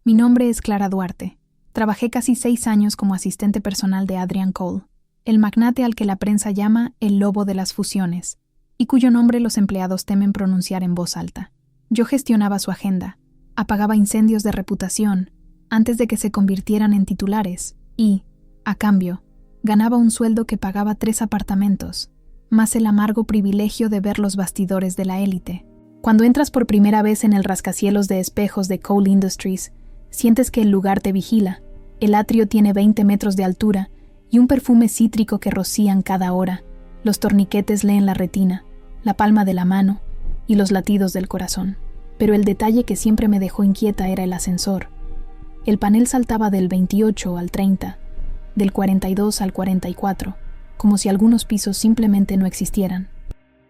Mi nombre es Clara Duarte. Trabajé casi 6 años como asistente personal de Adrian Cole, el magnate al que la prensa llama el lobo de las fusiones, y cuyo nombre los empleados temen pronunciar en voz alta. Yo gestionaba su agenda, apagaba incendios de reputación antes de que se convirtieran en titulares y, a cambio, ganaba un sueldo que pagaba 3 apartamentos, más el amargo privilegio de ver los bastidores de la élite. Cuando entras por primera vez en el rascacielos de espejos de Cole Industries, sientes que el lugar te vigila. El atrio tiene 20 metros de altura y un perfume cítrico que rocían cada hora. Los torniquetes leen la retina, la palma de la mano y los latidos del corazón. Pero el detalle que siempre me dejó inquieta era el ascensor. El panel saltaba del 28 al 30, del 42 al 44, como si algunos pisos simplemente no existieran.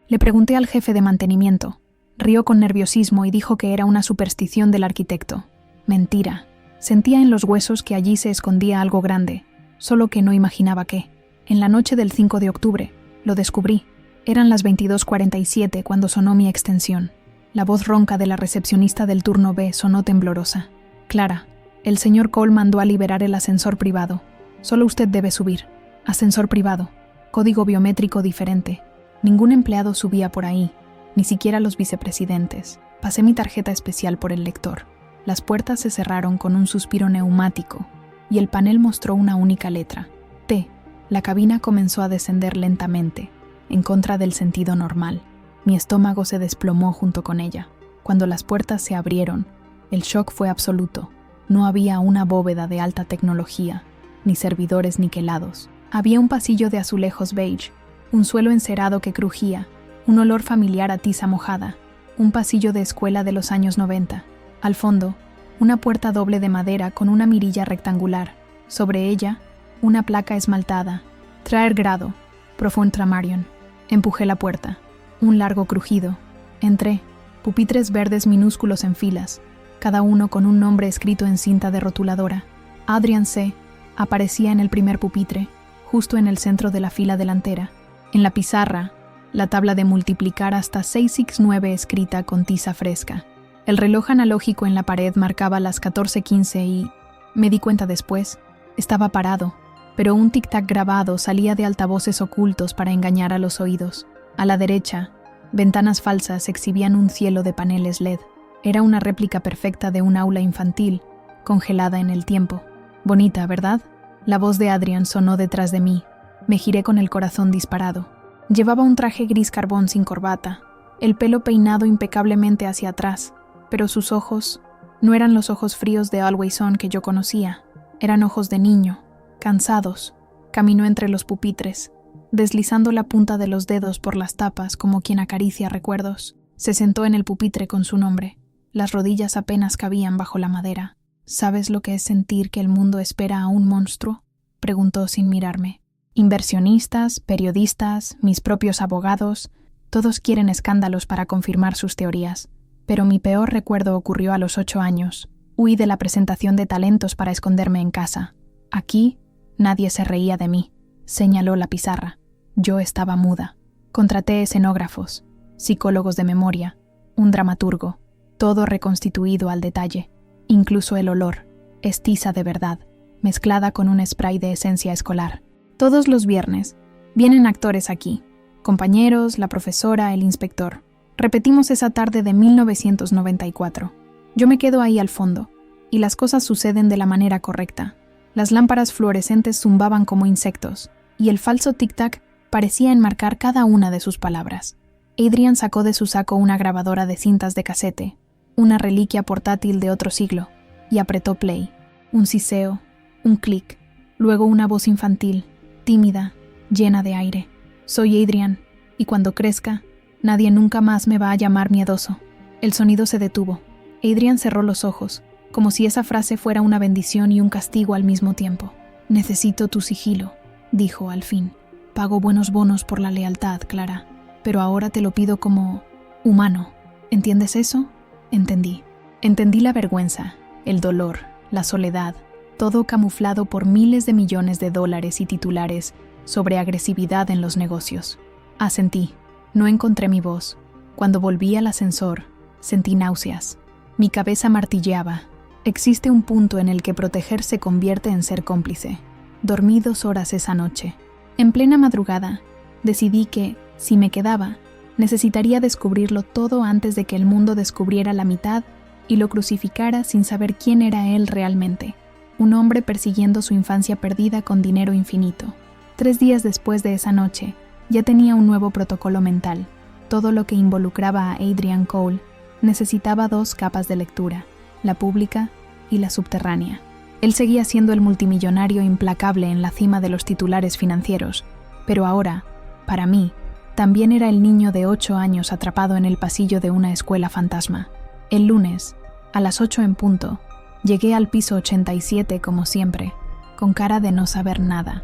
Le pregunté al jefe de mantenimiento. Rió con nerviosismo y dijo que era una superstición del arquitecto. Mentira. Sentía en los huesos que allí se escondía algo grande, solo que no imaginaba qué. En la noche del 5 de octubre, lo descubrí. Eran las 22:47 cuando sonó mi extensión. La voz ronca de la recepcionista del turno B sonó temblorosa. Clara, el señor Cole mandó a liberar el ascensor privado. Solo usted debe subir. Ascensor privado. Código biométrico diferente. Ningún empleado subía por ahí, ni siquiera los vicepresidentes. Pasé mi tarjeta especial por el lector. Las puertas se cerraron con un suspiro neumático y el panel mostró una única letra, T. La cabina comenzó a descender lentamente, en contra del sentido normal. Mi estómago se desplomó junto con ella. Cuando las puertas se abrieron, el shock fue absoluto. No había una bóveda de alta tecnología, ni servidores niquelados. Había un pasillo de azulejos beige, un suelo encerado que crujía, un olor familiar a tiza mojada, un pasillo de escuela de los años 90. Al fondo, una puerta doble de madera con una mirilla rectangular. Sobre ella, una placa esmaltada. Traer grado, Profund Tramarion. Empujé la puerta. Un largo crujido. Entré. Pupitres verdes minúsculos en filas, cada uno con un nombre escrito en cinta de rotuladora. Adrian C. aparecía en el primer pupitre, justo en el centro de la fila delantera. En la pizarra, la tabla de multiplicar hasta 6x9 escrita con tiza fresca. El reloj analógico en la pared marcaba las 14:15 y, me di cuenta después, estaba parado, pero un tic-tac grabado salía de altavoces ocultos para engañar a los oídos. A la derecha, ventanas falsas exhibían un cielo de paneles LED. Era una réplica perfecta de un aula infantil, congelada en el tiempo. Bonita, ¿verdad? La voz de Adrian sonó detrás de mí. Me giré con el corazón disparado. Llevaba un traje gris carbón sin corbata, el pelo peinado impecablemente hacia atrás, pero sus ojos no eran los ojos fríos de Always On que yo conocía. Eran ojos de niño, cansados. Caminó entre los pupitres, deslizando la punta de los dedos por las tapas como quien acaricia recuerdos. Se sentó en el pupitre con su nombre. Las rodillas apenas cabían bajo la madera. ¿Sabes lo que es sentir que el mundo espera a un monstruo?, preguntó sin mirarme. Inversionistas, periodistas, mis propios abogados, todos quieren escándalos para confirmar sus teorías. Pero mi peor recuerdo ocurrió a los 8 años. Huí de la presentación de talentos para esconderme en casa. Aquí, nadie se reía de mí. Señaló la pizarra. Yo estaba muda. Contraté escenógrafos, psicólogos de memoria, un dramaturgo, todo reconstituido al detalle. Incluso el olor, es tiza de verdad, mezclada con un spray de esencia escolar. Todos los viernes, vienen actores aquí, compañeros, la profesora, el inspector. Repetimos esa tarde de 1994. Yo me quedo ahí al fondo, y las cosas suceden de la manera correcta. Las lámparas fluorescentes zumbaban como insectos, y el falso tic-tac parecía enmarcar cada una de sus palabras. Adrian sacó de su saco una grabadora de cintas de casete, una reliquia portátil de otro siglo, y apretó play. Un siseo, un clic, luego una voz infantil, tímida, llena de aire. Soy Adrian, y cuando crezca, nadie nunca más me va a llamar miedoso. El sonido se detuvo. Adrian cerró los ojos, como si esa frase fuera una bendición y un castigo al mismo tiempo. Necesito tu sigilo, dijo al fin. Pago buenos bonos por la lealtad, Clara, pero ahora te lo pido como humano. ¿Entiendes eso? Entendí. Entendí la vergüenza, el dolor, la soledad, todo camuflado por miles de millones de dólares y titulares sobre agresividad en los negocios. Asentí. No encontré mi voz. Cuando volví al ascensor, sentí náuseas. Mi cabeza martilleaba. Existe un punto en el que proteger se convierte en ser cómplice. Dormí 2 horas esa noche. En plena madrugada, decidí que, si me quedaba, necesitaría descubrirlo todo antes de que el mundo descubriera la mitad y lo crucificara sin saber quién era él realmente. Un hombre persiguiendo su infancia perdida con dinero infinito. 3 días después de esa noche, ya tenía un nuevo protocolo mental. Todo lo que involucraba a Adrian Cole necesitaba 2 capas de lectura, la pública y la subterránea. Él seguía siendo el multimillonario implacable en la cima de los titulares financieros, pero ahora, para mí, también era el niño de 8 años atrapado en el pasillo de una escuela fantasma. El lunes, a las 8 en punto, llegué al piso 87 como siempre, con cara de no saber nada.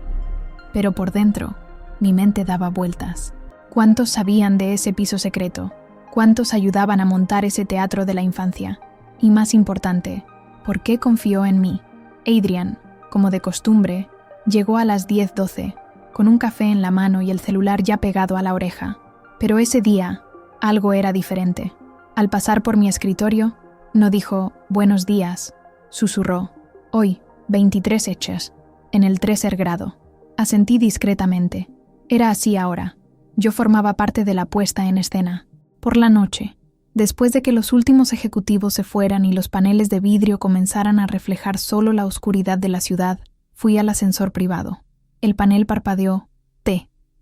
Pero por dentro, mi mente daba vueltas. ¿Cuántos sabían de ese piso secreto? ¿Cuántos ayudaban a montar ese teatro de la infancia? Y más importante, ¿por qué confió en mí? Adrian, como de costumbre, llegó a las 10:12, con un café en la mano y el celular ya pegado a la oreja. Pero ese día, algo era diferente. Al pasar por mi escritorio, no dijo «buenos días», susurró «hoy, 23 hechas, en el 3er grado». Asentí discretamente. Era así ahora. Yo formaba parte de la puesta en escena. Por la noche, después de que los últimos ejecutivos se fueran y los paneles de vidrio comenzaran a reflejar solo la oscuridad de la ciudad, fui al ascensor privado. El panel parpadeó,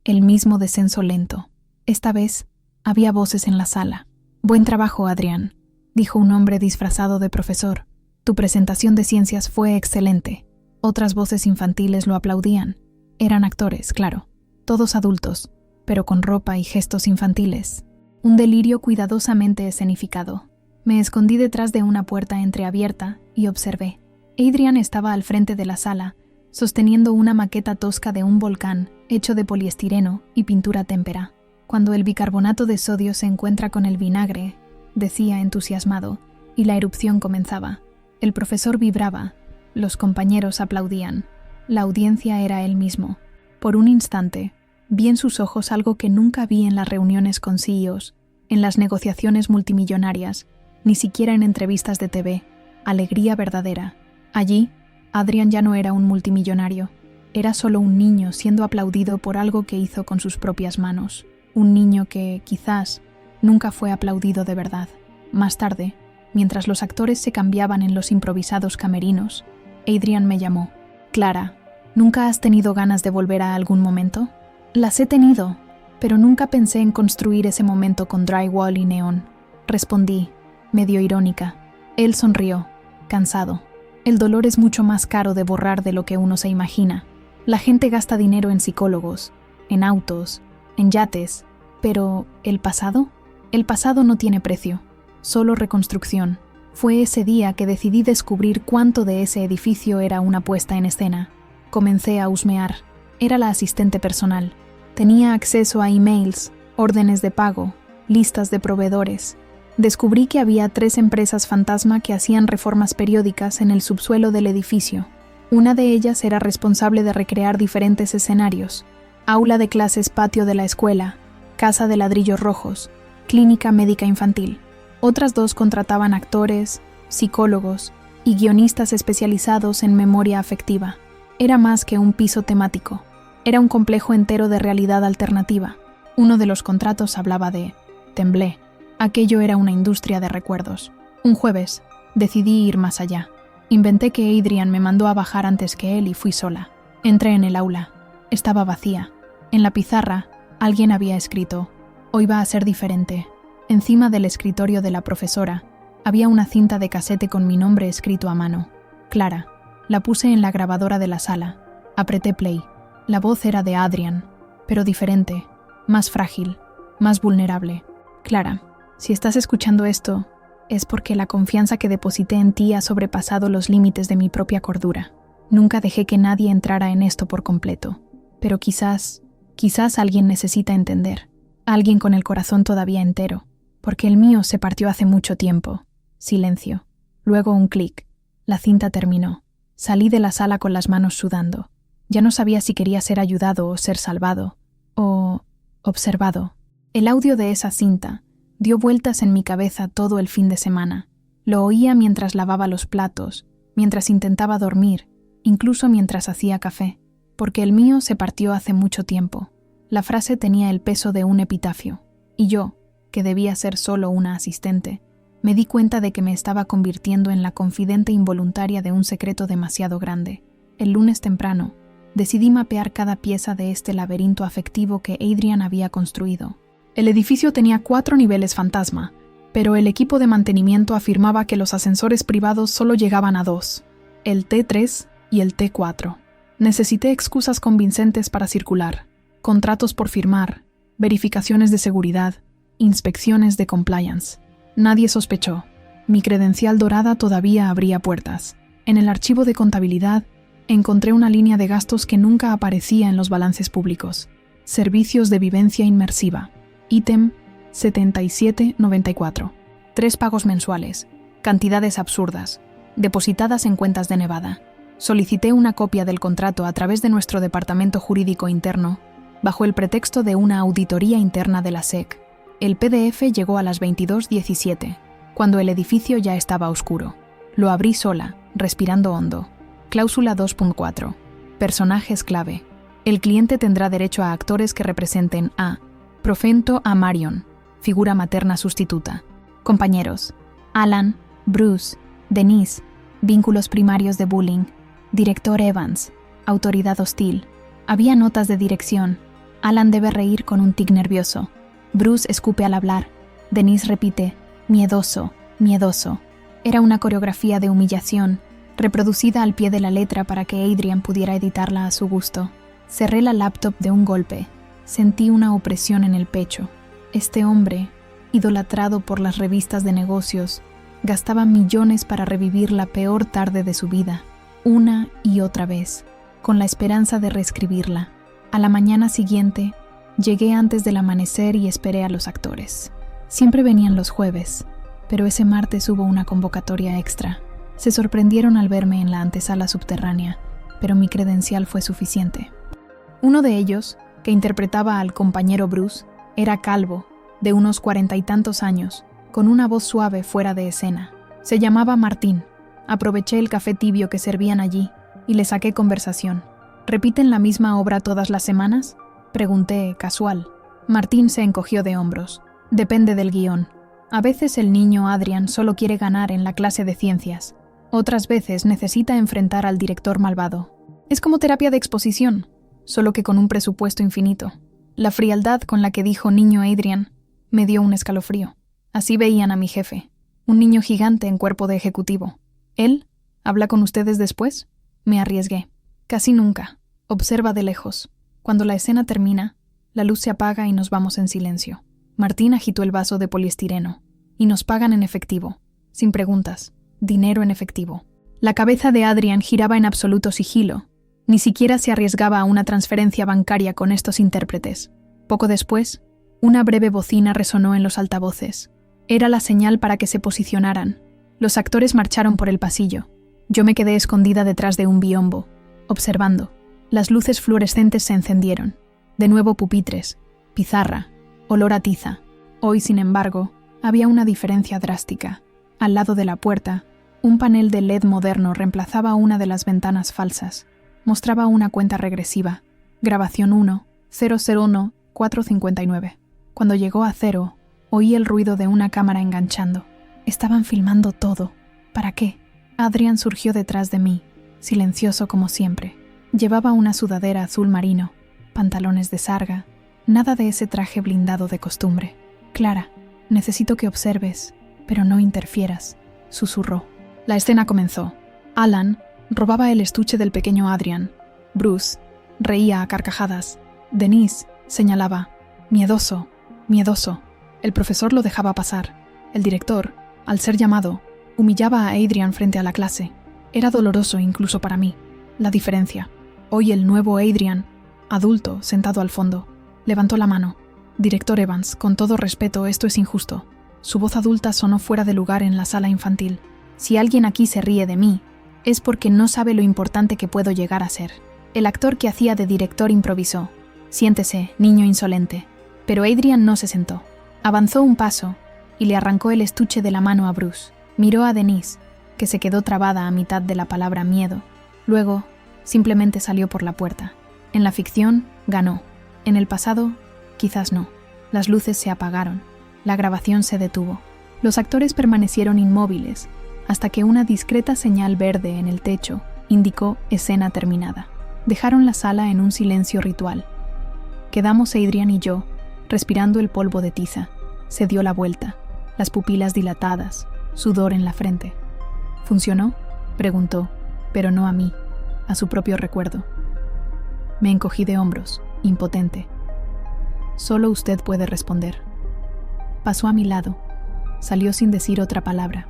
el mismo descenso lento. Esta vez, había voces en la sala. «Buen trabajo, Adrian», dijo un hombre disfrazado de profesor. «Tu presentación de ciencias fue excelente». Otras voces infantiles lo aplaudían. Eran actores, claro, todos adultos, pero con ropa y gestos infantiles. Un delirio cuidadosamente escenificado. Me escondí detrás de una puerta entreabierta y observé. Adrian estaba al frente de la sala, sosteniendo una maqueta tosca de un volcán hecho de poliestireno y pintura témpera. «Cuando el bicarbonato de sodio se encuentra con el vinagre», decía entusiasmado, y la erupción comenzaba. El profesor vibraba, los compañeros aplaudían. La audiencia era él mismo. Por un instante, vi en sus ojos algo que nunca vi en las reuniones con CEOs, en las negociaciones multimillonarias, ni siquiera en entrevistas de TV. Alegría verdadera. Allí, Adrian ya no era un multimillonario. Era solo un niño siendo aplaudido por algo que hizo con sus propias manos. Un niño que, quizás, nunca fue aplaudido de verdad. Más tarde, mientras los actores se cambiaban en los improvisados camerinos, Adrian me llamó. «Clara, ¿nunca has tenido ganas de volver a algún momento?» «Las he tenido, pero nunca pensé en construir ese momento con drywall y neón», respondí, medio irónica. Él sonrió, cansado. «El dolor es mucho más caro de borrar de lo que uno se imagina. La gente gasta dinero en psicólogos, en autos, en yates, pero ¿el pasado? El pasado no tiene precio, solo reconstrucción». Fue ese día que decidí descubrir cuánto de ese edificio era una puesta en escena. Comencé a husmear. Era la asistente personal. Tenía acceso a emails, órdenes de pago, listas de proveedores. Descubrí que había 3 empresas fantasma que hacían reformas periódicas en el subsuelo del edificio. Una de ellas era responsable de recrear diferentes escenarios: aula de clases, patio de la escuela, casa de ladrillos rojos, clínica médica infantil. Otras 2 contrataban actores, psicólogos y guionistas especializados en memoria afectiva. Era más que un piso temático. Era un complejo entero de realidad alternativa. Uno de los contratos hablaba de... Temblé. Aquello era una industria de recuerdos. Un jueves, decidí ir más allá. Inventé que Adrian me mandó a bajar antes que él y fui sola. Entré en el aula. Estaba vacía. En la pizarra, alguien había escrito: «Hoy va a ser diferente». Encima del escritorio de la profesora, había una cinta de casete con mi nombre escrito a mano. «Clara». La puse en la grabadora de la sala. Apreté play. La voz era de Adrian, pero diferente, más frágil, más vulnerable. «Clara, si estás escuchando esto, es porque la confianza que deposité en ti ha sobrepasado los límites de mi propia cordura. Nunca dejé que nadie entrara en esto por completo. Pero quizás alguien necesita entender. Alguien con el corazón todavía entero. Porque el mío se partió hace mucho tiempo». Silencio. Luego un clic. La cinta terminó. Salí de la sala con las manos sudando. Ya no sabía si quería ser ayudado o ser salvado. O observado. El audio de esa cinta dio vueltas en mi cabeza todo el fin de semana. Lo oía mientras lavaba los platos, mientras intentaba dormir, incluso mientras hacía café, porque el mío se partió hace mucho tiempo. La frase tenía el peso de un epitafio, y yo, que debía ser solo una asistente, me di cuenta de que me estaba convirtiendo en la confidente involuntaria de un secreto demasiado grande. El lunes temprano, decidí mapear cada pieza de este laberinto afectivo que Adrian había construido. El edificio tenía 4 niveles fantasma, pero el equipo de mantenimiento afirmaba que los ascensores privados solo llegaban a 2, el T3 y el T4. Necesité excusas convincentes para circular, contratos por firmar, verificaciones de seguridad, inspecciones de compliance. Nadie sospechó. Mi credencial dorada todavía abría puertas. En el archivo de contabilidad encontré una línea de gastos que nunca aparecía en los balances públicos. Servicios de vivencia inmersiva. Ítem 7794. 3 pagos mensuales. Cantidades absurdas. Depositadas en cuentas de Nevada. Solicité una copia del contrato a través de nuestro departamento jurídico interno, bajo el pretexto de una auditoría interna de la SEC. El PDF llegó a las 22:17, cuando el edificio ya estaba oscuro. Lo abrí sola, respirando hondo. Cláusula 2.4. Personajes clave. El cliente tendrá derecho a actores que representen a Profento a Marion, figura materna sustituta. Compañeros: Alan, Bruce, Denise, vínculos primarios de bullying. Director Evans, autoridad hostil. Había notas de dirección. Alan debe reír con un tic nervioso. Bruce escupe al hablar. Denise repite, miedoso, miedoso. Era una coreografía de humillación, reproducida al pie de la letra para que Adrian pudiera editarla a su gusto. Cerré la laptop de un golpe. Sentí una opresión en el pecho. Este hombre, idolatrado por las revistas de negocios, gastaba millones para revivir la peor tarde de su vida, una y otra vez, con la esperanza de reescribirla. A la mañana siguiente, llegué antes del amanecer y esperé a los actores. Siempre venían los jueves, pero ese martes hubo una convocatoria extra. Se sorprendieron al verme en la antesala subterránea, pero mi credencial fue suficiente. Uno de ellos, que interpretaba al compañero Bruce, era calvo, de unos 40 y tantos años, con una voz suave fuera de escena. Se llamaba Martín. Aproveché el café tibio que servían allí y le saqué conversación. ¿Repiten la misma obra todas las semanas?, pregunté, casual. Martín se encogió de hombros. Depende del guión. A veces el niño Adrian solo quiere ganar en la clase de ciencias. Otras veces necesita enfrentar al director malvado. Es como terapia de exposición, solo que con un presupuesto infinito. La frialdad con la que dijo niño Adrian me dio un escalofrío. Así veían a mi jefe, un niño gigante en cuerpo de ejecutivo. ¿Él? ¿Habla con ustedes después? Me arriesgué. Casi nunca. Observa de lejos. Cuando la escena termina, la luz se apaga y nos vamos en silencio. Martín agitó el vaso de poliestireno. Y nos pagan en efectivo. Sin preguntas. Dinero en efectivo. La cabeza de Adrian giraba en absoluto sigilo. Ni siquiera se arriesgaba a una transferencia bancaria con estos intérpretes. Poco después, una breve bocina resonó en los altavoces. Era la señal para que se posicionaran. Los actores marcharon por el pasillo. Yo me quedé escondida detrás de un biombo, observando. Las luces fluorescentes se encendieron. De nuevo pupitres, pizarra, olor a tiza. Hoy, sin embargo, había una diferencia drástica. Al lado de la puerta, un panel de LED moderno reemplazaba una de las ventanas falsas. Mostraba una cuenta regresiva. Grabación 1, 001, 459. Cuando llegó a 0, oí el ruido de una cámara enganchando. Estaban filmando todo. ¿Para qué? Adrian surgió detrás de mí, silencioso como siempre. Llevaba una sudadera azul marino, pantalones de sarga, nada de ese traje blindado de costumbre. Clara, necesito que observes, pero no interfieras, susurró. La escena comenzó. Alan robaba el estuche del pequeño Adrian. Bruce reía a carcajadas. Denise señalaba, miedoso, miedoso. El profesor lo dejaba pasar. El director, al ser llamado, humillaba a Adrian frente a la clase. Era doloroso incluso para mí. La diferencia. Hoy el nuevo Adrian, adulto, sentado al fondo, levantó la mano. Director Evans, con todo respeto, esto es injusto. Su voz adulta sonó fuera de lugar en la sala infantil. Si alguien aquí se ríe de mí, es porque no sabe lo importante que puedo llegar a ser. El actor que hacía de director improvisó. Siéntese, niño insolente. Pero Adrian no se sentó. Avanzó un paso y le arrancó el estuche de la mano a Bruce. Miró a Denise, que se quedó trabada a mitad de la palabra miedo. Luego, simplemente salió por la puerta. En la ficción, ganó. En el pasado, quizás no. Las luces se apagaron. La grabación se detuvo. Los actores permanecieron inmóviles hasta que una discreta señal verde en el techo indicó escena terminada. Dejaron la sala en un silencio ritual. Quedamos Adrian y yo, respirando el polvo de tiza. Se dio la vuelta, las pupilas dilatadas, sudor en la frente. ¿Funcionó?, preguntó, pero no a mí, a su propio recuerdo. Me encogí de hombros, impotente. Solo usted puede responder. Pasó a mi lado. Salió sin decir otra palabra.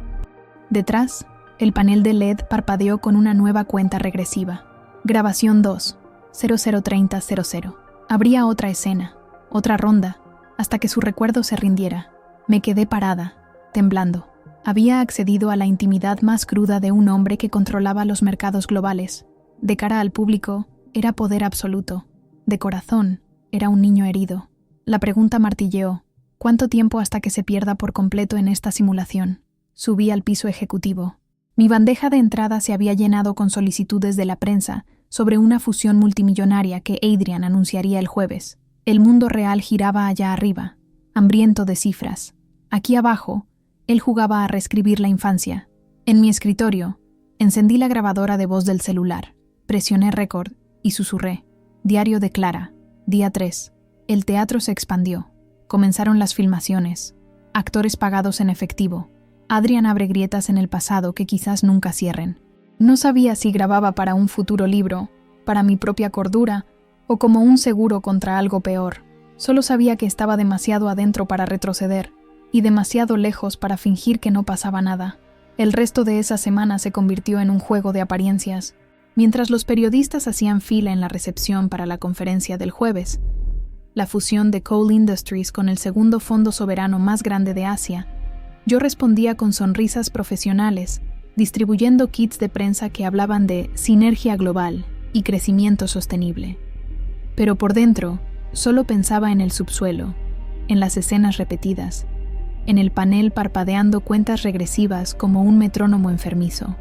Detrás, el panel de LED parpadeó con una nueva cuenta regresiva. Grabación 2, 003000. Habría otra escena, otra ronda, hasta que su recuerdo se rindiera. Me quedé parada, temblando. Había accedido a la intimidad más cruda de un hombre que controlaba los mercados globales. De cara al público, era poder absoluto. De corazón, era un niño herido. La pregunta martilleó: ¿cuánto tiempo hasta que se pierda por completo en esta simulación? Subí al piso ejecutivo. Mi bandeja de entrada se había llenado con solicitudes de la prensa sobre una fusión multimillonaria que Adrian anunciaría el jueves. El mundo real giraba allá arriba, hambriento de cifras. Aquí abajo, él jugaba a reescribir la infancia. En mi escritorio, encendí la grabadora de voz del celular, presioné record y susurré: Diario de Clara, día 3. El teatro se expandió. Comenzaron las filmaciones. Actores pagados en efectivo. Adrian abre grietas en el pasado que quizás nunca cierren. No sabía si grababa para un futuro libro, para mi propia cordura, o como un seguro contra algo peor. Solo sabía que estaba demasiado adentro para retroceder, y demasiado lejos para fingir que no pasaba nada. El resto de esa semana se convirtió en un juego de apariencias. Mientras los periodistas hacían fila en la recepción para la conferencia del jueves, la fusión de Cole Industries con el segundo fondo soberano más grande de Asia, yo respondía con sonrisas profesionales, distribuyendo kits de prensa que hablaban de sinergia global y crecimiento sostenible. Pero por dentro, solo pensaba en el subsuelo, en las escenas repetidas, en el panel parpadeando cuentas regresivas como un metrónomo enfermizo.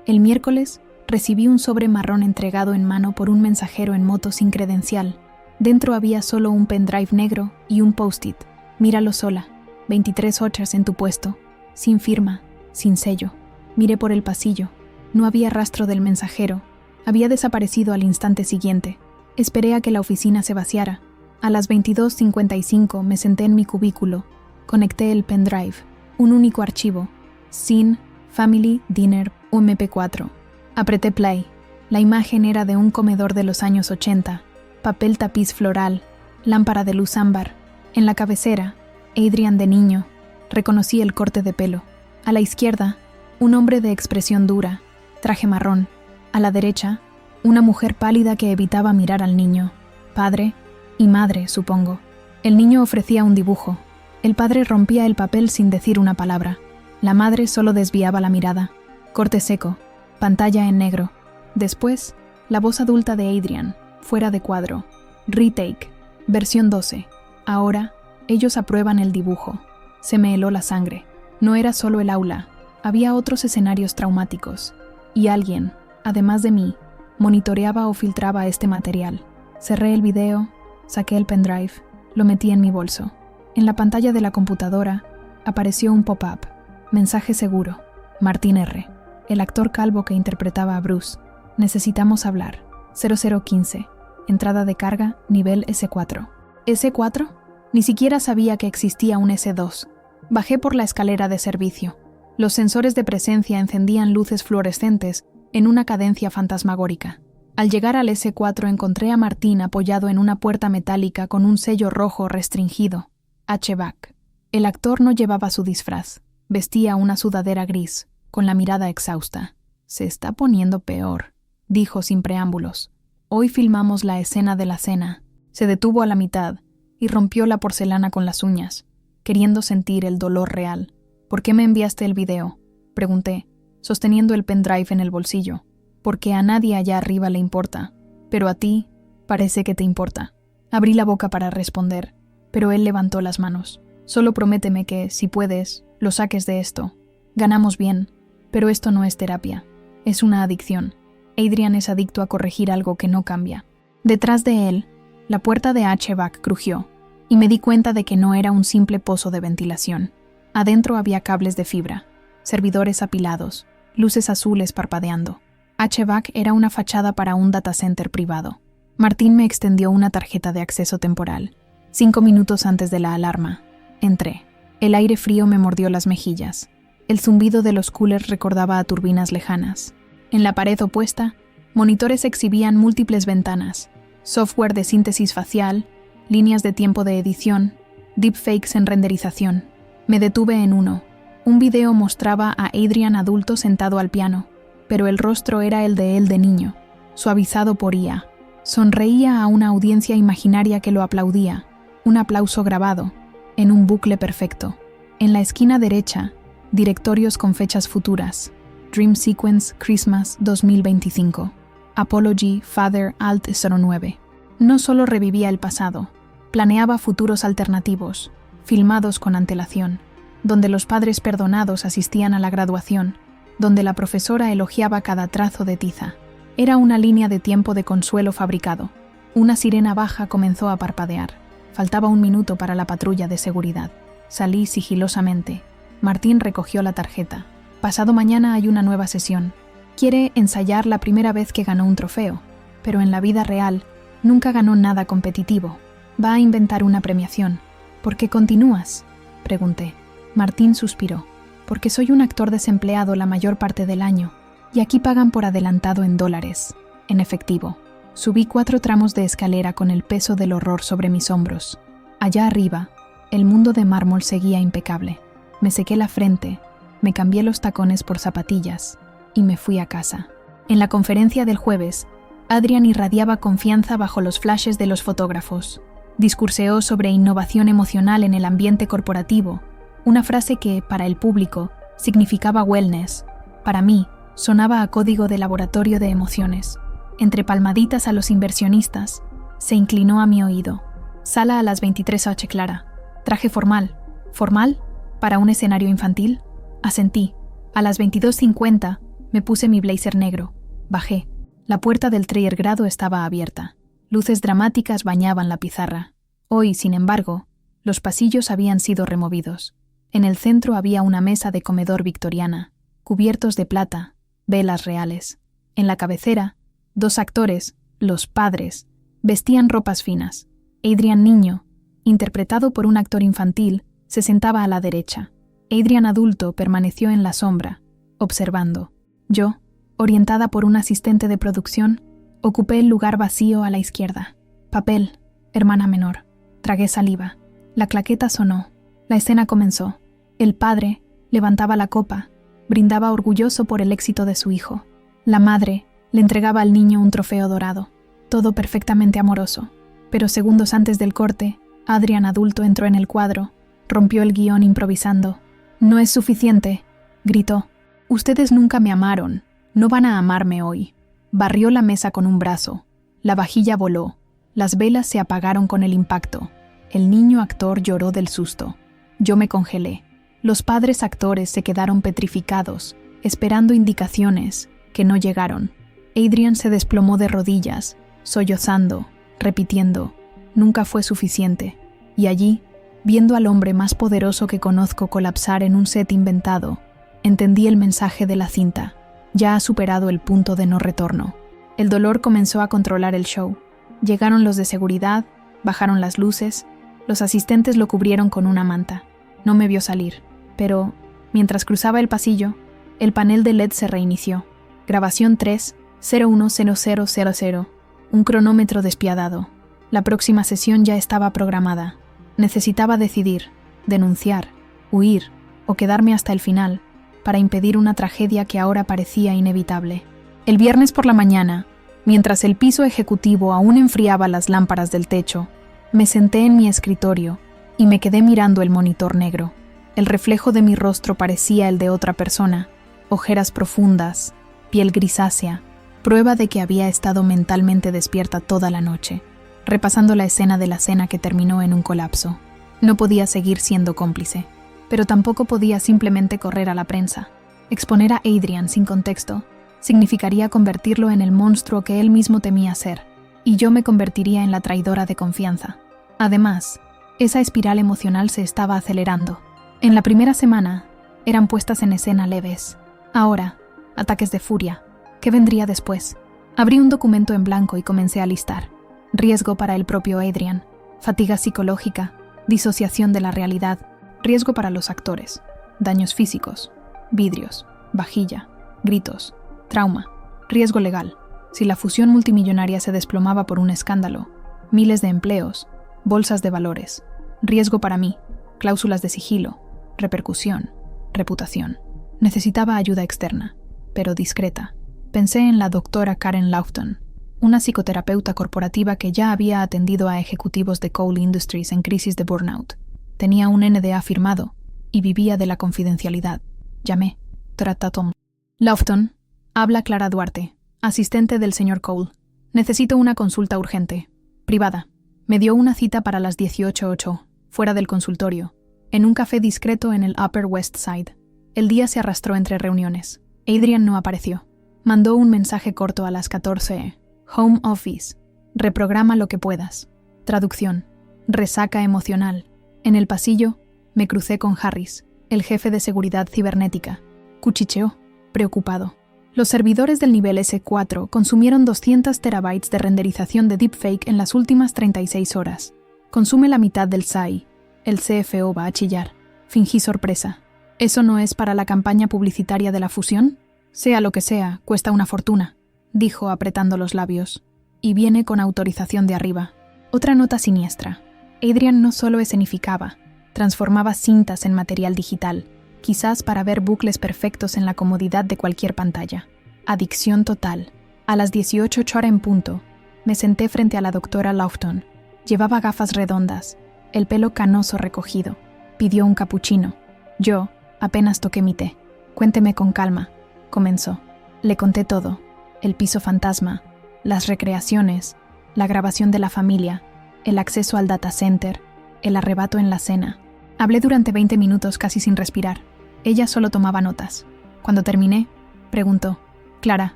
El miércoles, recibí un sobre marrón entregado en mano por un mensajero en moto sin credencial. Dentro había solo un pendrive negro y un post-it. Míralo sola. 23 horas en tu puesto. Sin firma, sin sello. Miré por el pasillo. No había rastro del mensajero. Había desaparecido al instante siguiente. Esperé a que la oficina se vaciara. A las 22:55 me senté en mi cubículo. Conecté el pendrive. Un único archivo. Scene, Family, Dinner, MP4. Apreté play. La imagen era de un comedor de los años 80. Papel tapiz floral. Lámpara de luz ámbar. En la cabecera, Adrian de niño. Reconocí el corte de pelo. A la izquierda, un hombre de expresión dura, traje marrón. A la derecha, una mujer pálida que evitaba mirar al niño. Padre y madre, supongo. El niño ofrecía un dibujo. El padre rompía el papel sin decir una palabra. La madre solo desviaba la mirada. Corte seco. Pantalla en negro. Después, la voz adulta de Adrian, fuera de cuadro. Retake. Versión 12. Ahora, ellos aprueban el dibujo. Se me heló la sangre. No era solo el aula. Había otros escenarios traumáticos. Y alguien, además de mí, monitoreaba o filtraba este material. Cerré el video, saqué el pendrive, lo metí en mi bolso. En la pantalla de la computadora apareció un pop-up. Mensaje seguro. Martín R., el actor calvo que interpretaba a Bruce. Necesitamos hablar. 0015. Entrada de carga, nivel S4. ¿S4? Ni siquiera sabía que existía un S2. Bajé por la escalera de servicio. Los sensores de presencia encendían luces fluorescentes en una cadencia fantasmagórica. Al llegar al S4 encontré a Martín apoyado en una puerta metálica con un sello rojo restringido. HVAC. El actor no llevaba su disfraz. Vestía una sudadera gris, con la mirada exhausta. Se está poniendo peor, dijo sin preámbulos. Hoy filmamos la escena de la cena. Se detuvo a la mitad y rompió la porcelana con las uñas, queriendo sentir el dolor real. ¿Por qué me enviaste el video?, pregunté, sosteniendo el pendrive en el bolsillo. Porque a nadie allá arriba le importa, pero a ti parece que te importa. Abrí la boca para responder, pero él levantó las manos. Solo prométeme que, si puedes, lo saques de esto. Ganamos bien, pero esto no es terapia. Es una adicción. Adrian es adicto a corregir algo que no cambia. Detrás de él, la puerta de HVAC crujió, y me di cuenta de que no era un simple pozo de ventilación. Adentro había cables de fibra, servidores apilados, luces azules parpadeando. HVAC era una fachada para un datacenter privado. Martín me extendió una tarjeta de acceso temporal. 5 minutos antes de la alarma. Entré. El aire frío me mordió las mejillas. El zumbido de los coolers recordaba a turbinas lejanas. En la pared opuesta, monitores exhibían múltiples ventanas, software de síntesis facial, líneas de tiempo de edición, deepfakes en renderización. Me detuve en uno. Un video mostraba a Adrian adulto sentado al piano, pero el rostro era el de él de niño, suavizado por IA. Sonreía a una audiencia imaginaria que lo aplaudía, un aplauso grabado, en un bucle perfecto. En la esquina derecha, directorios con fechas futuras. Dream Sequence Christmas 2025. Apology Father Alt 09. No solo revivía el pasado, planeaba futuros alternativos, filmados con antelación, donde los padres perdonados asistían a la graduación, donde la profesora elogiaba cada trazo de tiza. Era una línea de tiempo de consuelo fabricado. Una sirena baja comenzó a parpadear. Faltaba 1 minuto para la patrulla de seguridad. Salí sigilosamente. Martín recogió la tarjeta. Pasado mañana hay una nueva sesión. Quiere ensayar la primera vez que ganó un trofeo, pero en la vida real nunca ganó nada competitivo. Va a inventar una premiación. ¿Por qué continúas?, pregunté. Martín suspiró. Porque soy un actor desempleado la mayor parte del año, y aquí pagan por adelantado en dólares, en efectivo. Subí 4 tramos de escalera con el peso del horror sobre mis hombros. Allá arriba, el mundo de mármol seguía impecable. Me sequé la frente, me cambié los tacones por zapatillas y me fui a casa. En la conferencia del jueves, Adrian irradiaba confianza bajo los flashes de los fotógrafos. Discurseó sobre innovación emocional en el ambiente corporativo, una frase que, para el público, significaba wellness. Para mí, sonaba a código de laboratorio de emociones. Entre palmaditas a los inversionistas, se inclinó a mi oído. Sala a las 23h clara. Traje formal. ¿Formal? ¿Para un escenario infantil? Asentí. A las 22:50 me puse mi blazer negro. Bajé. La puerta del trailer grado estaba abierta. Luces dramáticas bañaban la pizarra. Hoy, sin embargo, los pasillos habían sido removidos. En el centro había una mesa de comedor victoriana, cubiertos de plata, velas reales. En la cabecera, 2 actores, los padres, vestían ropas finas. Adrian niño, interpretado por un actor infantil, se sentaba a la derecha. Adrian adulto permaneció en la sombra, observando. Yo, orientada por un asistente de producción, ocupé el lugar vacío a la izquierda. Papel, hermana menor. Tragué saliva. La claqueta sonó. La escena comenzó. El padre levantaba la copa, brindaba orgulloso por el éxito de su hijo. La madre le entregaba al niño un trofeo dorado. Todo perfectamente amoroso. Pero segundos antes del corte, Adrian adulto entró en el cuadro, rompió el guión improvisando. «No es suficiente», gritó. «Ustedes nunca me amaron. No van a amarme hoy». Barrió la mesa con un brazo. La vajilla voló. Las velas se apagaron con el impacto. El niño actor lloró del susto. Yo me congelé. Los padres actores se quedaron petrificados, esperando indicaciones, que no llegaron. Adrian se desplomó de rodillas, sollozando, repitiendo, «Nunca fue suficiente». Y allí, viendo al hombre más poderoso que conozco colapsar en un set inventado, entendí el mensaje de la cinta. Ya ha superado el punto de no retorno. El dolor comenzó a controlar el show. Llegaron los de seguridad, bajaron las luces, los asistentes lo cubrieron con una manta. No me vio salir, pero, mientras cruzaba el pasillo, el panel de LED se reinició. Grabación 3-010000, un cronómetro despiadado. La próxima sesión ya estaba programada. Necesitaba decidir, denunciar, huir o quedarme hasta el final, para impedir una tragedia que ahora parecía inevitable. El viernes por la mañana, mientras el piso ejecutivo aún enfriaba las lámparas del techo, me senté en mi escritorio y me quedé mirando el monitor negro. El reflejo de mi rostro parecía el de otra persona, ojeras profundas, piel grisácea, prueba de que había estado mentalmente despierta toda la noche, repasando la escena de la cena que terminó en un colapso. No podía seguir siendo cómplice. pero tampoco podía simplemente correr a la prensa. Exponer a Adrian sin contexto significaría convertirlo en el monstruo que él mismo temía ser, y yo me convertiría en la traidora de confianza. Además, esa espiral emocional se estaba acelerando. En la primera semana, eran puestas en escena leves. Ahora, ataques de furia. ¿Qué vendría después? Abrí un documento en blanco y comencé a listar. Riesgo para el propio Adrian, fatiga psicológica, disociación de la realidad, riesgo para los actores, daños físicos, vidrios, vajilla, gritos, trauma, riesgo legal, si la fusión multimillonaria se desplomaba por un escándalo, miles de empleos, bolsas de valores, riesgo para mí, cláusulas de sigilo, repercusión, reputación. Necesitaba ayuda externa, pero discreta. Pensé en la doctora Karen Lofton, una psicoterapeuta corporativa que ya había atendido a ejecutivos de Cole Industries en crisis de burnout. Tenía un NDA firmado y vivía de la confidencialidad. Llamé. Tratatom. Lofton, habla Clara Duarte, asistente del señor Cole. Necesito una consulta urgente. Privada. Me dio una cita para las 18:08, fuera del consultorio, en un café discreto en el Upper West Side. El día se arrastró entre reuniones. Adrian no apareció. Mandó un mensaje corto a las 14. Home Office. Reprograma lo que puedas. Traducción. Resaca emocional. En el pasillo, me crucé con Harris, el jefe de seguridad cibernética. Cuchicheó, preocupado. Los servidores del nivel S4 consumieron 200 terabytes de renderización de deepfake en las últimas 36 horas. Consume la mitad del SAI. El CFO va a chillar. Fingí sorpresa. ¿Eso no es para la campaña publicitaria de la fusión? Sea lo que sea, cuesta una fortuna, dijo apretando los labios. Y viene con autorización de arriba. Otra nota siniestra. Adrian no solo escenificaba, transformaba cintas en material digital, quizás para ver bucles perfectos en la comodidad de cualquier pantalla. Adicción total. A las 18:08 en punto, me senté frente a la doctora Lofton. Llevaba gafas redondas, el pelo canoso recogido. Pidió un capuchino. Yo apenas toqué mi té. Cuénteme con calma, comenzó. Le conté todo. El piso fantasma, las recreaciones, la grabación de la familia, el acceso al data center, el arrebato en la cena. Hablé durante 20 minutos casi sin respirar. Ella solo tomaba notas. Cuando terminé, preguntó: Clara,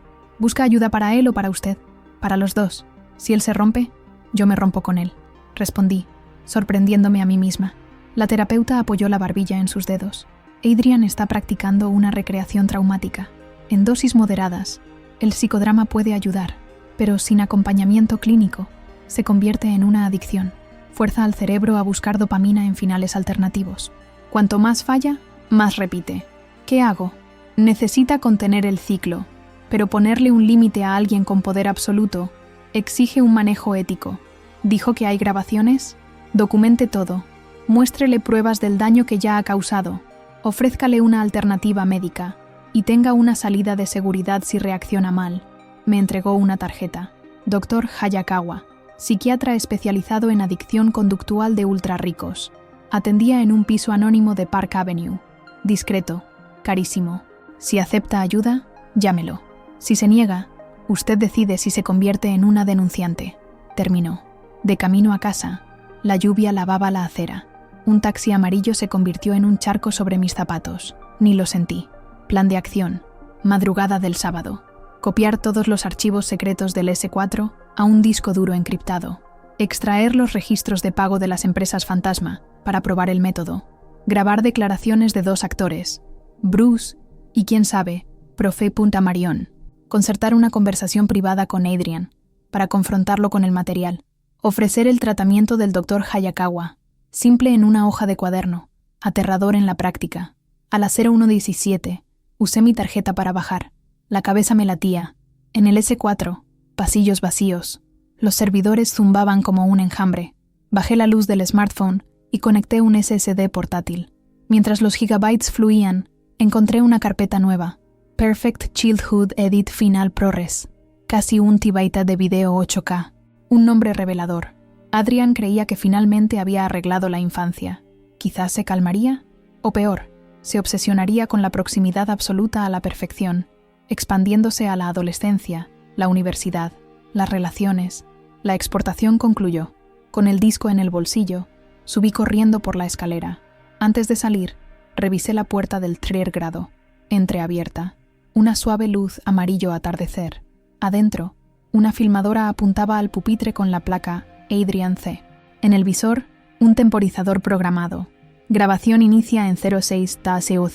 ¿busca ayuda para él o para usted? Para los dos. Si él se rompe, yo me rompo con él. Respondí, sorprendiéndome a mí misma. La terapeuta apoyó la barbilla en sus dedos. Adrian está practicando una recreación traumática. En dosis moderadas, el psicodrama puede ayudar, pero sin acompañamiento clínico, se convierte en una adicción. Fuerza al cerebro a buscar dopamina en finales alternativos. Cuanto más falla, más repite. ¿Qué hago? Necesita contener el ciclo, pero ponerle un límite a alguien con poder absoluto exige un manejo ético. Dijo que hay grabaciones. Documente todo. Muéstrele pruebas del daño que ya ha causado. Ofrézcale una alternativa médica y tenga una salida de seguridad si reacciona mal. Me entregó una tarjeta. Dr. Hayakawa, psiquiatra especializado en adicción conductual de ultrarricos. Atendía en un piso anónimo de Park Avenue. Discreto, carísimo. Si acepta ayuda, llámelo. Si se niega, usted decide si se convierte en una denunciante. Terminó. De camino a casa, la lluvia lavaba la acera. Un taxi amarillo se convirtió en un charco sobre mis zapatos. Ni lo sentí. Plan de acción. Madrugada del sábado. Copiar todos los archivos secretos del S4 a un disco duro encriptado. Extraer los registros de pago de las empresas fantasma para probar el método. Grabar declaraciones de 2 actores, Bruce y, quién sabe, Profe Punta Marion. Concertar una conversación privada con Adrian para confrontarlo con el material. Ofrecer el tratamiento del Dr. Hayakawa, simple en una hoja de cuaderno, aterrador en la práctica. A las 01:17, usé mi tarjeta para bajar. La cabeza me latía. En el S4, pasillos vacíos. Los servidores zumbaban como un enjambre. Bajé la luz del smartphone y conecté un SSD portátil. Mientras los gigabytes fluían, encontré una carpeta nueva. Perfect Childhood Edit Final ProRes. Casi 1 TB de video 8K. Un nombre revelador. Adrian creía que finalmente había arreglado la infancia. ¿Quizás se calmaría? O peor, se obsesionaría con la proximidad absoluta a la perfección, expandiéndose a la adolescencia, la universidad, las relaciones. La exportación concluyó. Con el disco en el bolsillo, subí corriendo por la escalera. Antes de salir, Revisé la puerta del tercer grado, entreabierta. Una suave luz amarillo atardecer. Adentro, una filmadora apuntaba al pupitre con la placa Adrian C. En el visor, un temporizador programado. Grabación inicia en 06 TASEO.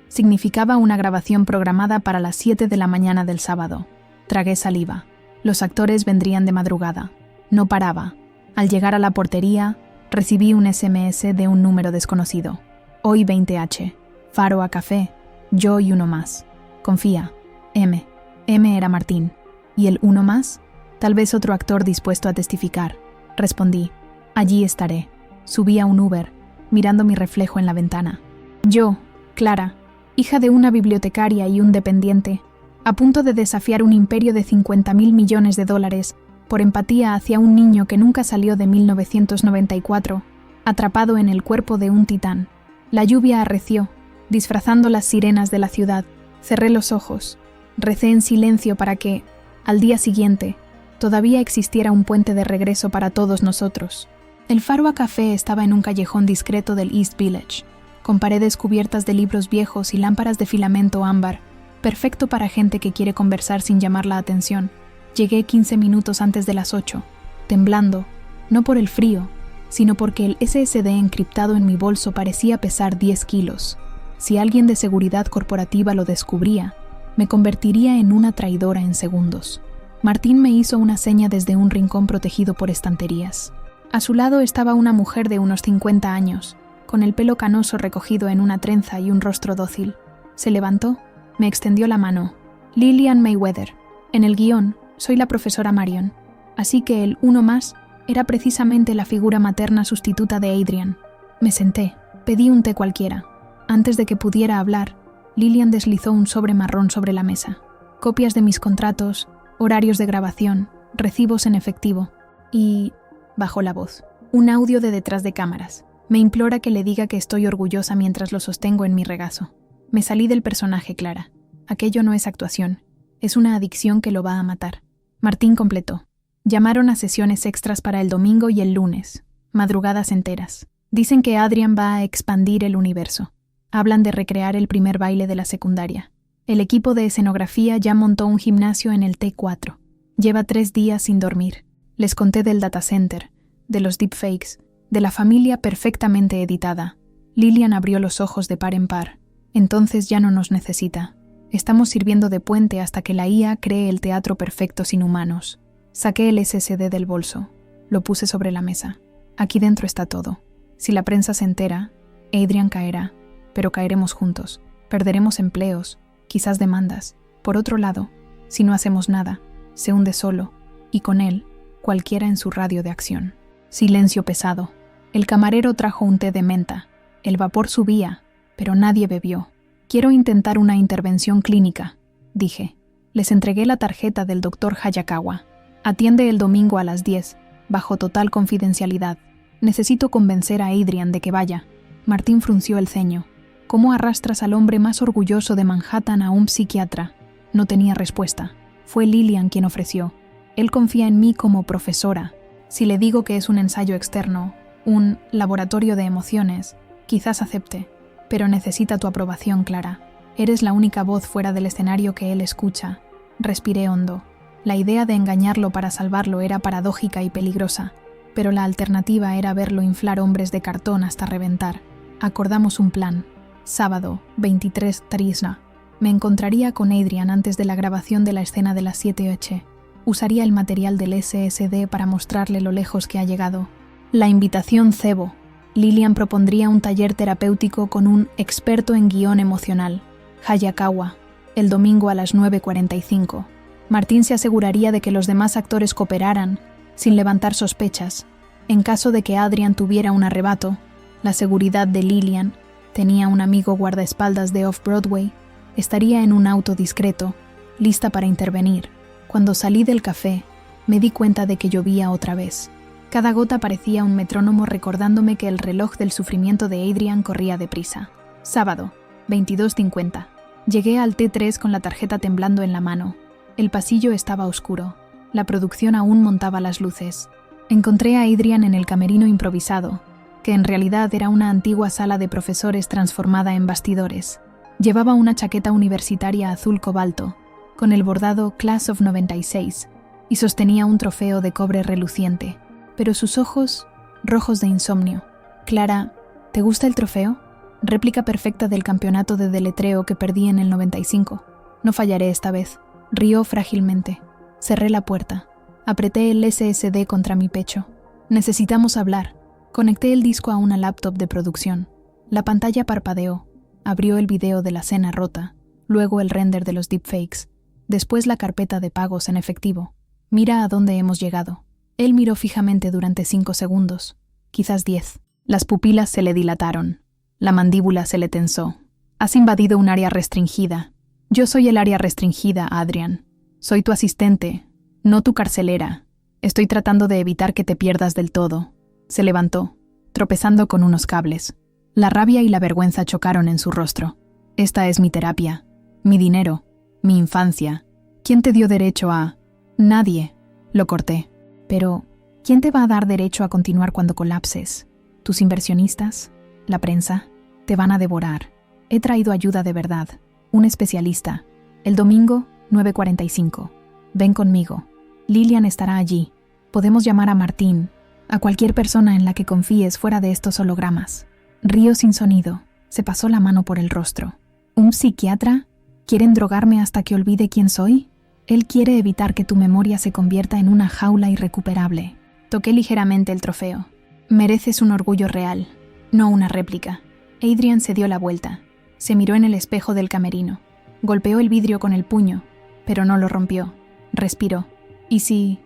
Significaba una grabación programada para las 7 de la mañana del sábado. Tragué saliva. Los actores vendrían de madrugada. No paraba. Al llegar a la portería, recibí un SMS de un número desconocido. Hoy 20H. Faro a café. Yo y uno más. Confía. M. M era Martín. ¿Y el uno más? Tal vez otro actor dispuesto a testificar. Respondí. Allí estaré. Subí a un Uber, mirando mi reflejo en la ventana. Yo, Clara, hija de una bibliotecaria y un dependiente, a punto de desafiar un imperio de $50.000 millones por empatía hacia un niño que nunca salió de 1994, atrapado en el cuerpo de un titán. La lluvia arreció, disfrazando las sirenas de la ciudad. Cerré los ojos. Recé en silencio para que, al día siguiente, todavía existiera un puente de regreso para todos nosotros. El Faro a café estaba en un callejón discreto del East Village, con paredes cubiertas de libros viejos y lámparas de filamento ámbar, perfecto para gente que quiere conversar sin llamar la atención. Llegué 15 minutos antes de las 8, temblando, no por el frío, sino porque el SSD encriptado en mi bolso parecía pesar 10 kilos. Si alguien de seguridad corporativa lo descubría, me convertiría en una traidora en segundos. Martín me hizo una seña desde un rincón protegido por estanterías. A su lado estaba una mujer de unos 50 años, con el pelo canoso recogido en una trenza y un rostro dócil. Se levantó, me extendió la mano. Lillian Mayweather. En el guión, soy la profesora Marion, así que el uno más era precisamente la figura materna sustituta de Adrian. Me senté, pedí un té cualquiera. Antes de que pudiera hablar, Lillian deslizó un sobre marrón sobre la mesa. Copias de mis contratos, horarios de grabación, recibos en efectivo y... bajó la voz. Un audio de detrás de cámaras. Me implora que le diga que estoy orgullosa mientras lo sostengo en mi regazo. Me salí del personaje, Clara. Aquello no es actuación. Es una adicción que lo va a matar. Martín completó. Llamaron a sesiones extras para el domingo y el lunes. Madrugadas enteras. Dicen que Adrian va a expandir el universo. Hablan de recrear el primer baile de la secundaria. El equipo de escenografía ya montó un gimnasio en el T4. Lleva 3 días sin dormir. Les conté del data center, de los deepfakes, de la familia perfectamente editada. Lillian abrió los ojos de par en par. Entonces ya no nos necesita. Estamos sirviendo de puente hasta que la IA cree el teatro perfecto sin humanos. Saqué el SSD del bolso. Lo puse sobre la mesa. Aquí dentro está todo. Si la prensa se entera, Adrian caerá, pero caeremos juntos. Perderemos empleos, quizás demandas. Por otro lado, si no hacemos nada, se hunde solo, y con él, cualquiera en su radio de acción. Silencio pesado. El camarero trajo un té de menta. El vapor subía, pero nadie bebió. Quiero intentar una intervención clínica, dije. Les entregué la tarjeta del Dr. Hayakawa. Atiende el domingo a las 10, bajo total confidencialidad. Necesito convencer a Adrian de que vaya. Martín frunció el ceño. ¿Cómo arrastras al hombre más orgulloso de Manhattan a un psiquiatra? No tenía respuesta. Fue Lillian quien ofreció. Él confía en mí como profesora. Si le digo que es un ensayo externo, un laboratorio de emociones, quizás acepte. Pero necesita tu aprobación, Clara. Eres la única voz fuera del escenario que él escucha. Respiré hondo. La idea de engañarlo para salvarlo era paradójica y peligrosa, pero la alternativa era verlo inflar hombres de cartón hasta reventar. Acordamos un plan. Sábado, 23 Trisna. Me encontraría con Adrian antes de la grabación de la escena de las 7H. Usaría el material del SSD para mostrarle lo lejos que ha llegado. La invitación cebo. Lillian propondría un taller terapéutico con un experto en guión emocional, Hayakawa, el domingo a las 9:45. Martín se aseguraría de que los demás actores cooperaran, sin levantar sospechas. En caso de que Adrian tuviera un arrebato, la seguridad de Lillian, tenía un amigo guardaespaldas de Off-Broadway, estaría en un auto discreto, lista para intervenir. Cuando salí del café, me di cuenta de que llovía otra vez. Cada gota parecía un metrónomo recordándome que el reloj del sufrimiento de Adrian corría deprisa. Sábado, 22:50. Llegué al T3 con la tarjeta temblando en la mano. El pasillo estaba oscuro. La producción aún montaba las luces. Encontré a Adrian en el camerino improvisado, que en realidad era una antigua sala de profesores transformada en bastidores. Llevaba una chaqueta universitaria azul cobalto, con el bordado Class of 96, y sostenía un trofeo de cobre reluciente. Pero sus ojos, rojos de insomnio. Clara, ¿te gusta el trofeo? Réplica perfecta del campeonato de deletreo que perdí en el 95. No fallaré esta vez. Rió frágilmente. Cerré la puerta. Apreté el SSD contra mi pecho. Necesitamos hablar. Conecté el disco a una laptop de producción. La pantalla parpadeó. Abrió el video de la cena rota, luego el render de los deepfakes, después la carpeta de pagos en efectivo. Mira a dónde hemos llegado. Él miró fijamente durante 5 segundos, quizás 10. Las pupilas se le dilataron. La mandíbula se le tensó. Has invadido un área restringida. Yo soy el área restringida, Adrian. Soy tu asistente, no tu carcelera. Estoy tratando de evitar que te pierdas del todo. Se levantó, tropezando con unos cables. La rabia y la vergüenza chocaron en su rostro. Esta es mi terapia, mi dinero, mi infancia. ¿Quién te dio derecho a...? Nadie. Lo corté. Pero, ¿quién te va a dar derecho a continuar cuando colapses? ¿Tus inversionistas? ¿La prensa? Te van a devorar. He traído ayuda de verdad. Un especialista. El domingo, 9:45. Ven conmigo. Lilian estará allí. Podemos llamar a Martín, a cualquier persona en la que confíes fuera de estos hologramas. Río sin sonido. Se pasó la mano por el rostro. ¿Un psiquiatra? ¿Quieren drogarme hasta que olvide quién soy? Él quiere evitar que tu memoria se convierta en una jaula irrecuperable. Toqué ligeramente el trofeo. Mereces un orgullo real, no una réplica. Adrian se dio la vuelta. Se miró en el espejo del camerino. Golpeó el vidrio con el puño, pero no lo rompió. Respiró. ¿Y si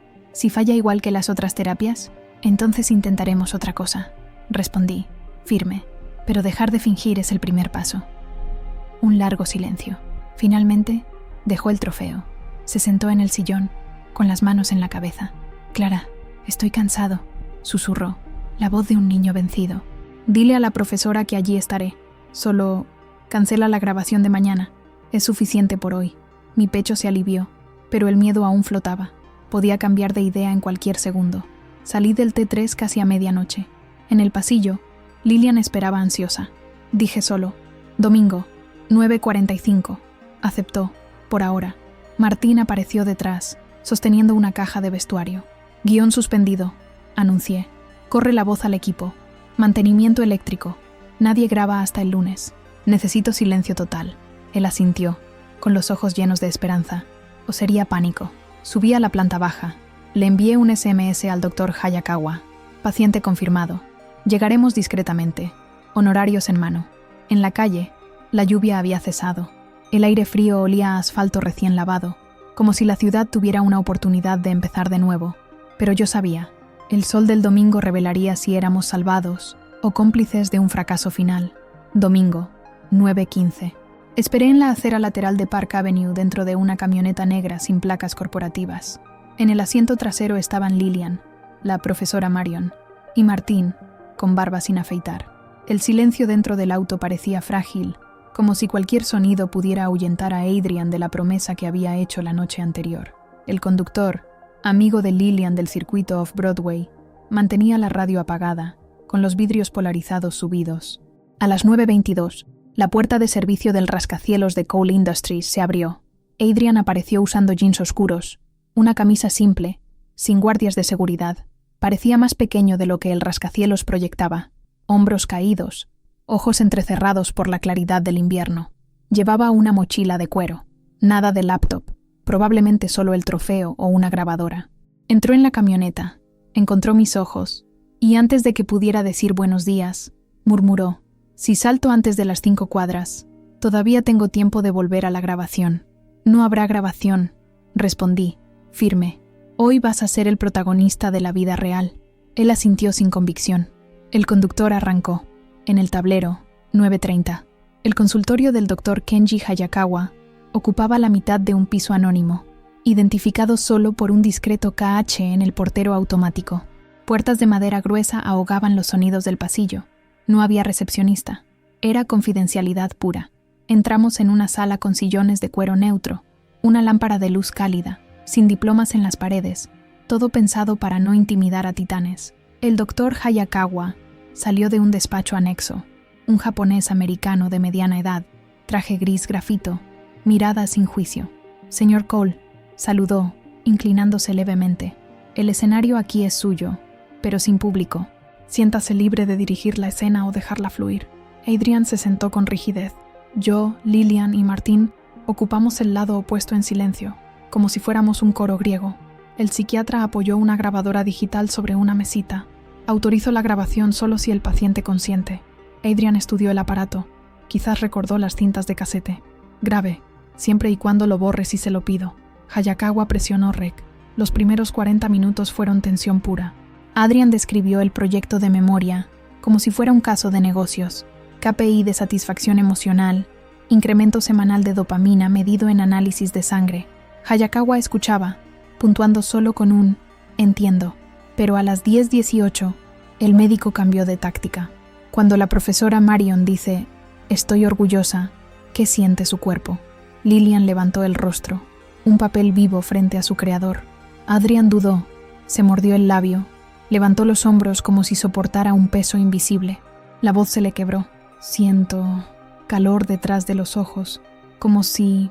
falla igual que las otras terapias? Entonces intentaremos otra cosa, respondí, firme. Pero dejar de fingir es el primer paso. Un largo silencio. Finalmente, dejó el trofeo. Se sentó en el sillón, con las manos en la cabeza. Clara, estoy cansado, susurró, la voz de un niño vencido. Dile a la profesora que allí estaré. Solo cancela la grabación de mañana. Es suficiente por hoy. Mi pecho se alivió, pero el miedo aún flotaba. Podía cambiar de idea en cualquier segundo. Salí del T3 casi a medianoche. En el pasillo, Lilian esperaba ansiosa. Dije solo, domingo, 9:45. Aceptó, por ahora. Martín apareció detrás, sosteniendo una caja de vestuario. Guión suspendido, anuncié. Corre la voz al equipo. Mantenimiento eléctrico. Nadie graba hasta el lunes. Necesito silencio total. Él asintió, con los ojos llenos de esperanza. O sería pánico. Subí a la planta baja. Le envié un SMS al Dr. Hayakawa. Paciente confirmado. Llegaremos discretamente. Honorarios en mano. En la calle, la lluvia había cesado. El aire frío olía a asfalto recién lavado, como si la ciudad tuviera una oportunidad de empezar de nuevo. Pero yo sabía, el sol del domingo revelaría si éramos salvados o cómplices de un fracaso final. Domingo, 9:15. Esperé en la acera lateral de Park Avenue dentro de una camioneta negra sin placas corporativas. En el asiento trasero estaban Lilian, la profesora Marion, y Martín, con barba sin afeitar. El silencio dentro del auto parecía frágil, como si cualquier sonido pudiera ahuyentar a Adrian de la promesa que había hecho la noche anterior. El conductor, amigo de Lilian del circuito off-Broadway, mantenía la radio apagada, con los vidrios polarizados subidos. A las 9:22, la puerta de servicio del rascacielos de Cole Industries se abrió. Adrian apareció usando jeans oscuros, una camisa simple, sin guardias de seguridad. Parecía más pequeño de lo que el rascacielos proyectaba. Hombros caídos, ojos entrecerrados por la claridad del invierno. Llevaba una mochila de cuero, nada de laptop, probablemente solo el trofeo o una grabadora. Entró en la camioneta, encontró mis ojos, y antes de que pudiera decir buenos días, murmuró, «Si salto antes de las 5 cuadras, todavía tengo tiempo de volver a la grabación». «No habrá grabación», respondí, firme. «Hoy vas a ser el protagonista de la vida real». Él asintió sin convicción. El conductor arrancó. En el tablero, 9:30. El consultorio del Dr. Kenji Hayakawa ocupaba la mitad de un piso anónimo, identificado solo por un discreto KH en el portero automático. Puertas de madera gruesa ahogaban los sonidos del pasillo. No había recepcionista. Era confidencialidad pura. Entramos en una sala con sillones de cuero neutro, una lámpara de luz cálida, sin diplomas en las paredes, todo pensado para no intimidar a titanes. El Dr. Hayakawa, Salió de un despacho anexo, un japonés americano de mediana edad, traje gris grafito, mirada sin juicio. «Señor Cole», saludó, inclinándose levemente. «El escenario aquí es suyo, pero sin público. Siéntase libre de dirigir la escena o dejarla fluir». Adrian se sentó con rigidez. Yo, Lillian y Martín ocupamos el lado opuesto en silencio, como si fuéramos un coro griego. El psiquiatra apoyó una grabadora digital sobre una mesita. Autorizo la grabación solo si el paciente consiente. Adrian estudió el aparato. Quizás recordó las cintas de casete. «Grabe, siempre y cuando lo borre si se lo pido». Hayakawa presionó REC. Los primeros 40 minutos fueron tensión pura. Adrian describió el proyecto de memoria como si fuera un caso de negocios. KPI de satisfacción emocional, incremento semanal de dopamina medido en análisis de sangre. Hayakawa escuchaba, puntuando solo con un «entiendo». Pero a las 10:18, el médico cambió de táctica. Cuando la profesora Marion dice «estoy orgullosa», ¿qué siente su cuerpo? Lillian levantó el rostro, un papel vivo frente a su creador. Adrian dudó, se mordió el labio, levantó los hombros como si soportara un peso invisible. La voz se le quebró. «Siento calor detrás de los ojos, como si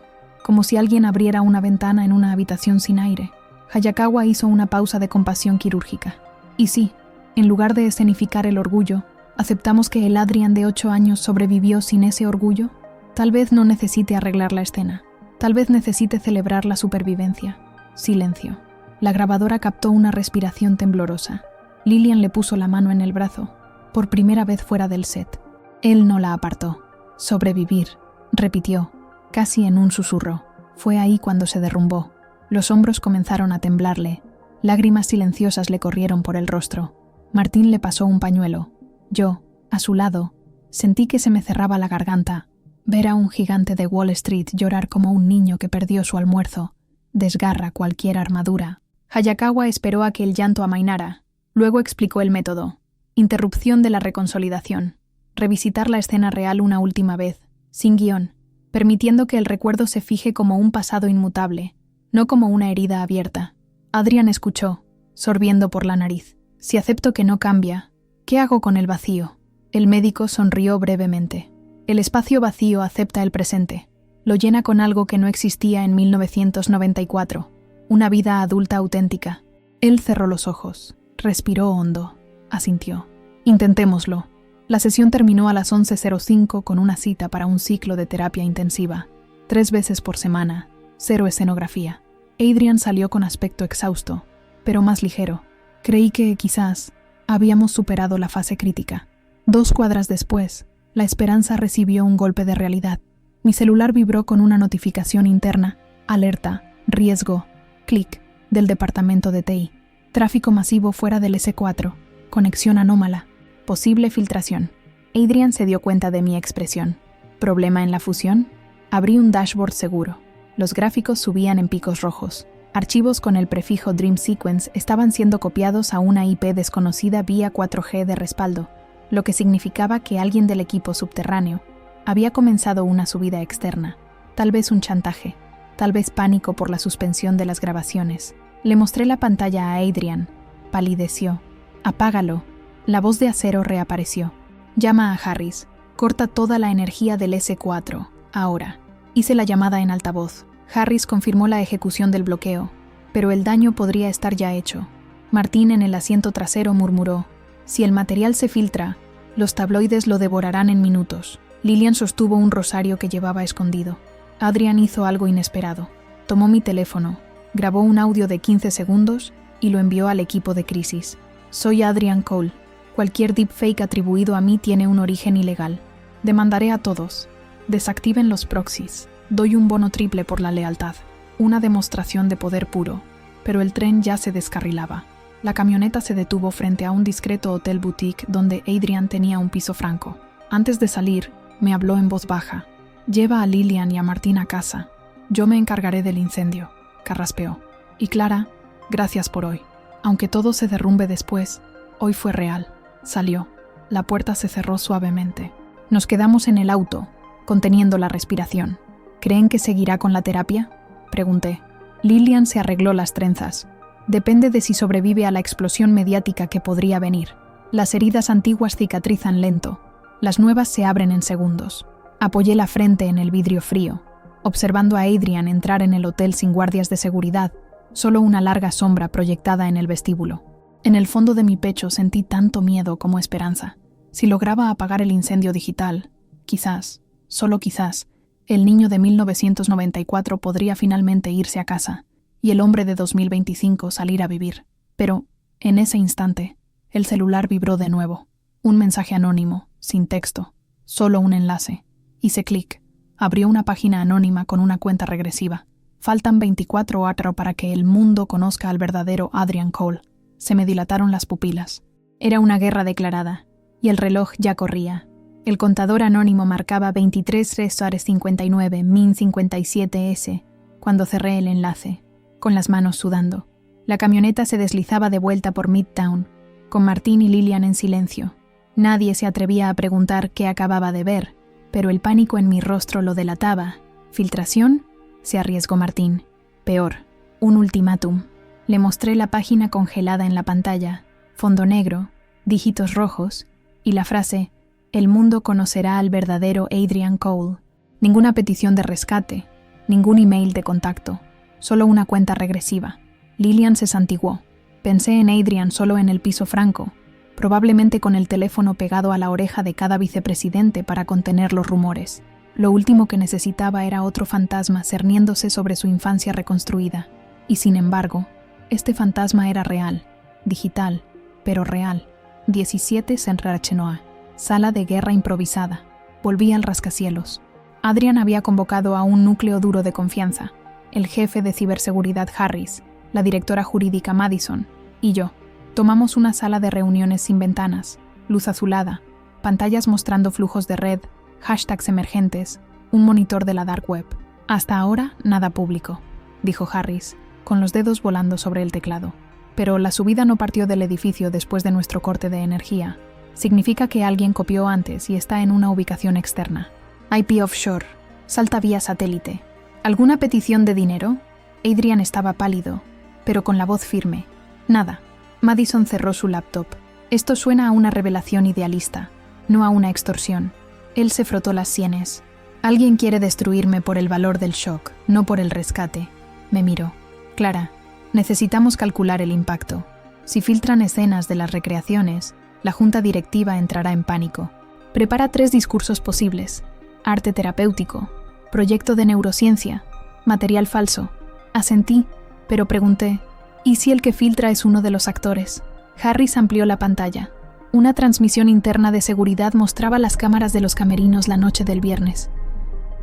alguien abriera una ventana en una habitación sin aire». Hayakawa hizo una pausa de compasión quirúrgica. Y sí, en lugar de escenificar el orgullo, ¿aceptamos que el Adrian de 8 años sobrevivió sin ese orgullo? Tal vez no necesite arreglar la escena. Tal vez necesite celebrar la supervivencia. Silencio. La grabadora captó una respiración temblorosa. Lillian le puso la mano en el brazo, por primera vez fuera del set. Él no la apartó. «Sobrevivir», repitió, casi en un susurro. Fue ahí cuando se derrumbó. Los hombros comenzaron a temblarle. Lágrimas silenciosas le corrieron por el rostro. Martín le pasó un pañuelo. Yo, a su lado, sentí que se me cerraba la garganta. Ver a un gigante de Wall Street llorar como un niño que perdió su almuerzo desgarra cualquier armadura. Hayakawa esperó a que el llanto amainara. Luego explicó el método. Interrupción de la reconsolidación. Revisitar la escena real una última vez, sin guión, permitiendo que el recuerdo se fije como un pasado inmutable, no como una herida abierta. Adrian escuchó, sorbiendo por la nariz. «Si acepto que no cambia, ¿qué hago con el vacío?» El médico sonrió brevemente. «El espacio vacío acepta el presente. Lo llena con algo que no existía en 1994. Una vida adulta auténtica». Él cerró los ojos, respiró hondo, asintió. «Intentémoslo». La sesión terminó a las 11:05 con una cita para un ciclo de terapia intensiva. 3 veces por semana. 0 escenografía. Adrian salió con aspecto exhausto, pero más ligero. Creí que, quizás, habíamos superado la fase crítica. 2 cuadras después, la esperanza recibió un golpe de realidad. Mi celular vibró con una notificación interna. Alerta, riesgo, clic, del departamento de TI. Tráfico masivo fuera del S4. Conexión anómala. Posible filtración. Adrian se dio cuenta de mi expresión. ¿Problema en la fusión? Abrí un dashboard seguro. Los gráficos subían en picos rojos. Archivos con el prefijo Dream Sequence estaban siendo copiados a una IP desconocida vía 4G de respaldo, lo que significaba que alguien del equipo subterráneo había comenzado una subida externa. Tal vez un chantaje, tal vez pánico por la suspensión de las grabaciones. Le mostré la pantalla a Adrian. Palideció. «Apágalo». La voz de acero reapareció. «Llama a Harris. Corta toda la energía del S4. Ahora». Hice la llamada en altavoz. Harris confirmó la ejecución del bloqueo, pero el daño podría estar ya hecho. Martín en el asiento trasero murmuró: «Si el material se filtra, los tabloides lo devorarán en minutos». Lillian sostuvo un rosario que llevaba escondido. Adrian hizo algo inesperado. Tomó mi teléfono, grabó un audio de 15 segundos y lo envió al equipo de crisis. «Soy Adrian Cole. Cualquier deepfake atribuido a mí tiene un origen ilegal. Demandaré a todos. Desactiven los proxies. Doy un bono triple por la lealtad». Una demostración de poder puro, pero el tren ya se descarrilaba. La camioneta se detuvo frente a un discreto hotel boutique donde Adrian tenía un piso franco. Antes de salir, me habló en voz baja. «Lleva a Lillian y a Martín a casa. Yo me encargaré del incendio», carraspeó. «Y Clara, gracias por hoy. Aunque todo se derrumbe después, hoy fue real». Salió. La puerta se cerró suavemente. Nos quedamos en el auto, conteniendo la respiración. «¿Creen que seguirá con la terapia?», pregunté. Lillian se arregló las trenzas. «Depende de si sobrevive a la explosión mediática que podría venir». Las heridas antiguas cicatrizan lento, las nuevas se abren en segundos. Apoyé la frente en el vidrio frío, observando a Adrian entrar en el hotel sin guardias de seguridad, solo una larga sombra proyectada en el vestíbulo. En el fondo de mi pecho sentí tanto miedo como esperanza. Si lograba apagar el incendio digital, quizás, solo quizás, el niño de 1994 podría finalmente irse a casa y el hombre de 2025 salir a vivir. Pero, en ese instante, el celular vibró de nuevo. Un mensaje anónimo, sin texto, solo un enlace. Hice clic. Abrió una página anónima con una cuenta regresiva. Faltan 24 horas para que el mundo conozca al verdadero Adrian Cole. Se me dilataron las pupilas. Era una guerra declarada, y el reloj ya corría. El contador anónimo marcaba 23:59 min 57s cuando cerré el enlace, con las manos sudando. La camioneta se deslizaba de vuelta por Midtown, con Martín y Lillian en silencio. Nadie se atrevía a preguntar qué acababa de ver, pero el pánico en mi rostro lo delataba. ¿Filtración? Se arriesgó Martín. Peor, un ultimátum. Le mostré la página congelada en la pantalla, fondo negro, dígitos rojos, y la frase «El mundo conocerá al verdadero Adrian Cole». Ninguna petición de rescate, ningún email de contacto, solo una cuenta regresiva. Lillian se santiguó. Pensé en Adrian solo en el piso franco, probablemente con el teléfono pegado a la oreja de cada vicepresidente para contener los rumores. Lo último que necesitaba era otro fantasma cerniéndose sobre su infancia reconstruida. Y sin embargo, este fantasma era real, digital, pero real. 17 Senrachenoa, sala de guerra improvisada. Volví al rascacielos. Adrian había convocado a un núcleo duro de confianza, el jefe de ciberseguridad Harris, la directora jurídica Madison, y yo. Tomamos una sala de reuniones sin ventanas, luz azulada, pantallas mostrando flujos de red, hashtags emergentes, un monitor de la dark web. Hasta ahora, nada público, dijo Harris, con los dedos volando sobre el teclado. Pero la subida no partió del edificio después de nuestro corte de energía. Significa que alguien copió antes y está en una ubicación externa. IP offshore, salta vía satélite. ¿Alguna petición de dinero? Adrian estaba pálido, pero con la voz firme. Nada. Madison cerró su laptop. Esto suena a una revelación idealista, no a una extorsión. Él se frotó las sienes. Alguien quiere destruirme por el valor del shock, no por el rescate. Me miró. Clara, necesitamos calcular el impacto. Si filtran escenas de las recreaciones, la junta directiva entrará en pánico. Prepara 3 discursos posibles. Arte terapéutico, proyecto de neurociencia, material falso. Asentí, pero pregunté, ¿y si el que filtra es uno de los actores? Harris amplió la pantalla. Una transmisión interna de seguridad mostraba las cámaras de los camerinos la noche del viernes.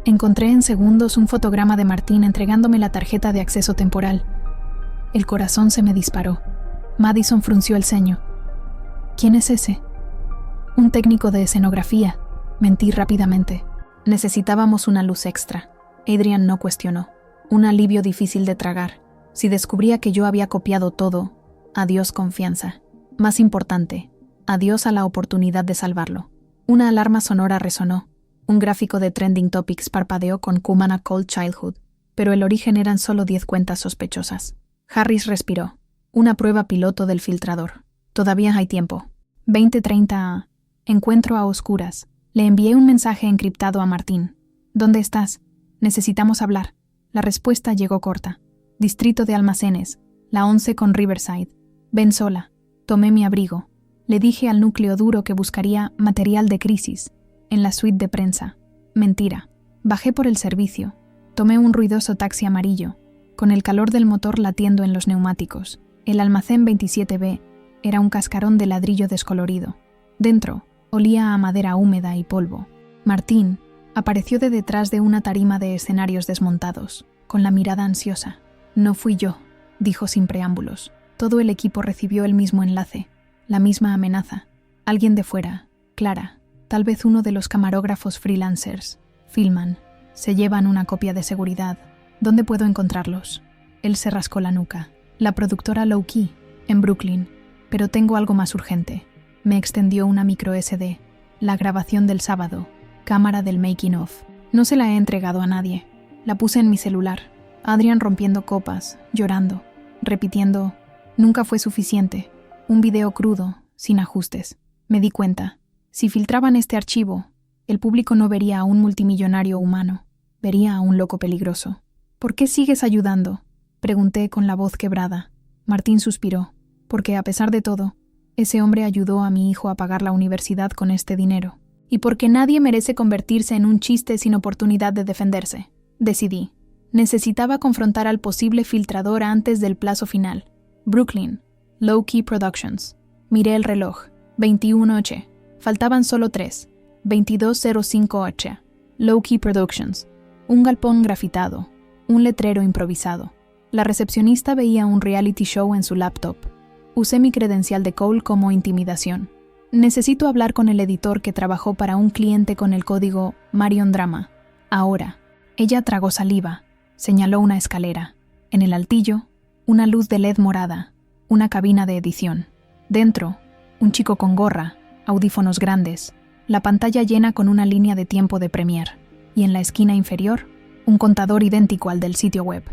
Encontré en segundos un fotograma de Martín entregándome la tarjeta de acceso temporal. El corazón se me disparó. Madison frunció el ceño. ¿Quién es ese? Un técnico de escenografía. Mentí rápidamente. Necesitábamos una luz extra. Adrian no cuestionó. Un alivio difícil de tragar. Si descubría que yo había copiado todo, adiós confianza. Más importante, adiós a la oportunidad de salvarlo. Una alarma sonora resonó. Un gráfico de Trending Topics parpadeó con Kumana Cold Childhood, pero el origen eran solo 10 cuentas sospechosas. Harris respiró. Una prueba piloto del filtrador. Todavía hay tiempo. 20:30 Encuentro a oscuras. Le envié un mensaje encriptado a Martín. ¿Dónde estás? Necesitamos hablar. La respuesta llegó corta. Distrito de almacenes, la 11 con Riverside. Ven sola. Tomé mi abrigo. Le dije al núcleo duro que buscaría material de crisis en la suite de prensa. Mentira. Bajé por el servicio. Tomé un ruidoso taxi amarillo, con el calor del motor latiendo en los neumáticos. El almacén 27B era un cascarón de ladrillo descolorido. Dentro, olía a madera húmeda y polvo. Martín apareció de detrás de una tarima de escenarios desmontados, con la mirada ansiosa. No fui yo, dijo sin preámbulos. Todo el equipo recibió el mismo enlace, la misma amenaza. Alguien de fuera, Clara, tal vez uno de los camarógrafos freelancers, filman, se llevan una copia de seguridad. ¿Dónde puedo encontrarlos? Él se rascó la nuca. La productora Low Key, en Brooklyn, pero tengo algo más urgente. Me extendió una micro SD, la grabación del sábado, cámara del making of. No se la he entregado a nadie. La puse en mi celular. Adrian rompiendo copas, llorando, repitiendo, nunca fue suficiente. Un video crudo, sin ajustes. Me di cuenta. Si filtraban este archivo, el público no vería a un multimillonario humano, vería a un loco peligroso. ¿Por qué sigues ayudando?, pregunté con la voz quebrada. Martín suspiró. Porque, a pesar de todo, ese hombre ayudó a mi hijo a pagar la universidad con este dinero. Y porque nadie merece convertirse en un chiste sin oportunidad de defenderse. Decidí. Necesitaba confrontar al posible filtrador antes del plazo final. Brooklyn, Low Key Productions. Miré el reloj. 21:08. Faltaban solo 3. 22:05. Low Key Productions. Un galpón grafitado. Un letrero improvisado. La recepcionista veía un reality show en su laptop. Usé mi credencial de Cole como intimidación. Necesito hablar con el editor que trabajó para un cliente con el código Marion Drama. Ahora. Ella tragó saliva. Señaló una escalera. En el altillo, una luz de LED morada. Una cabina de edición. Dentro, un chico con gorra, audífonos grandes, la pantalla llena con una línea de tiempo de Premiere. Y en la esquina inferior, un contador idéntico al del sitio web.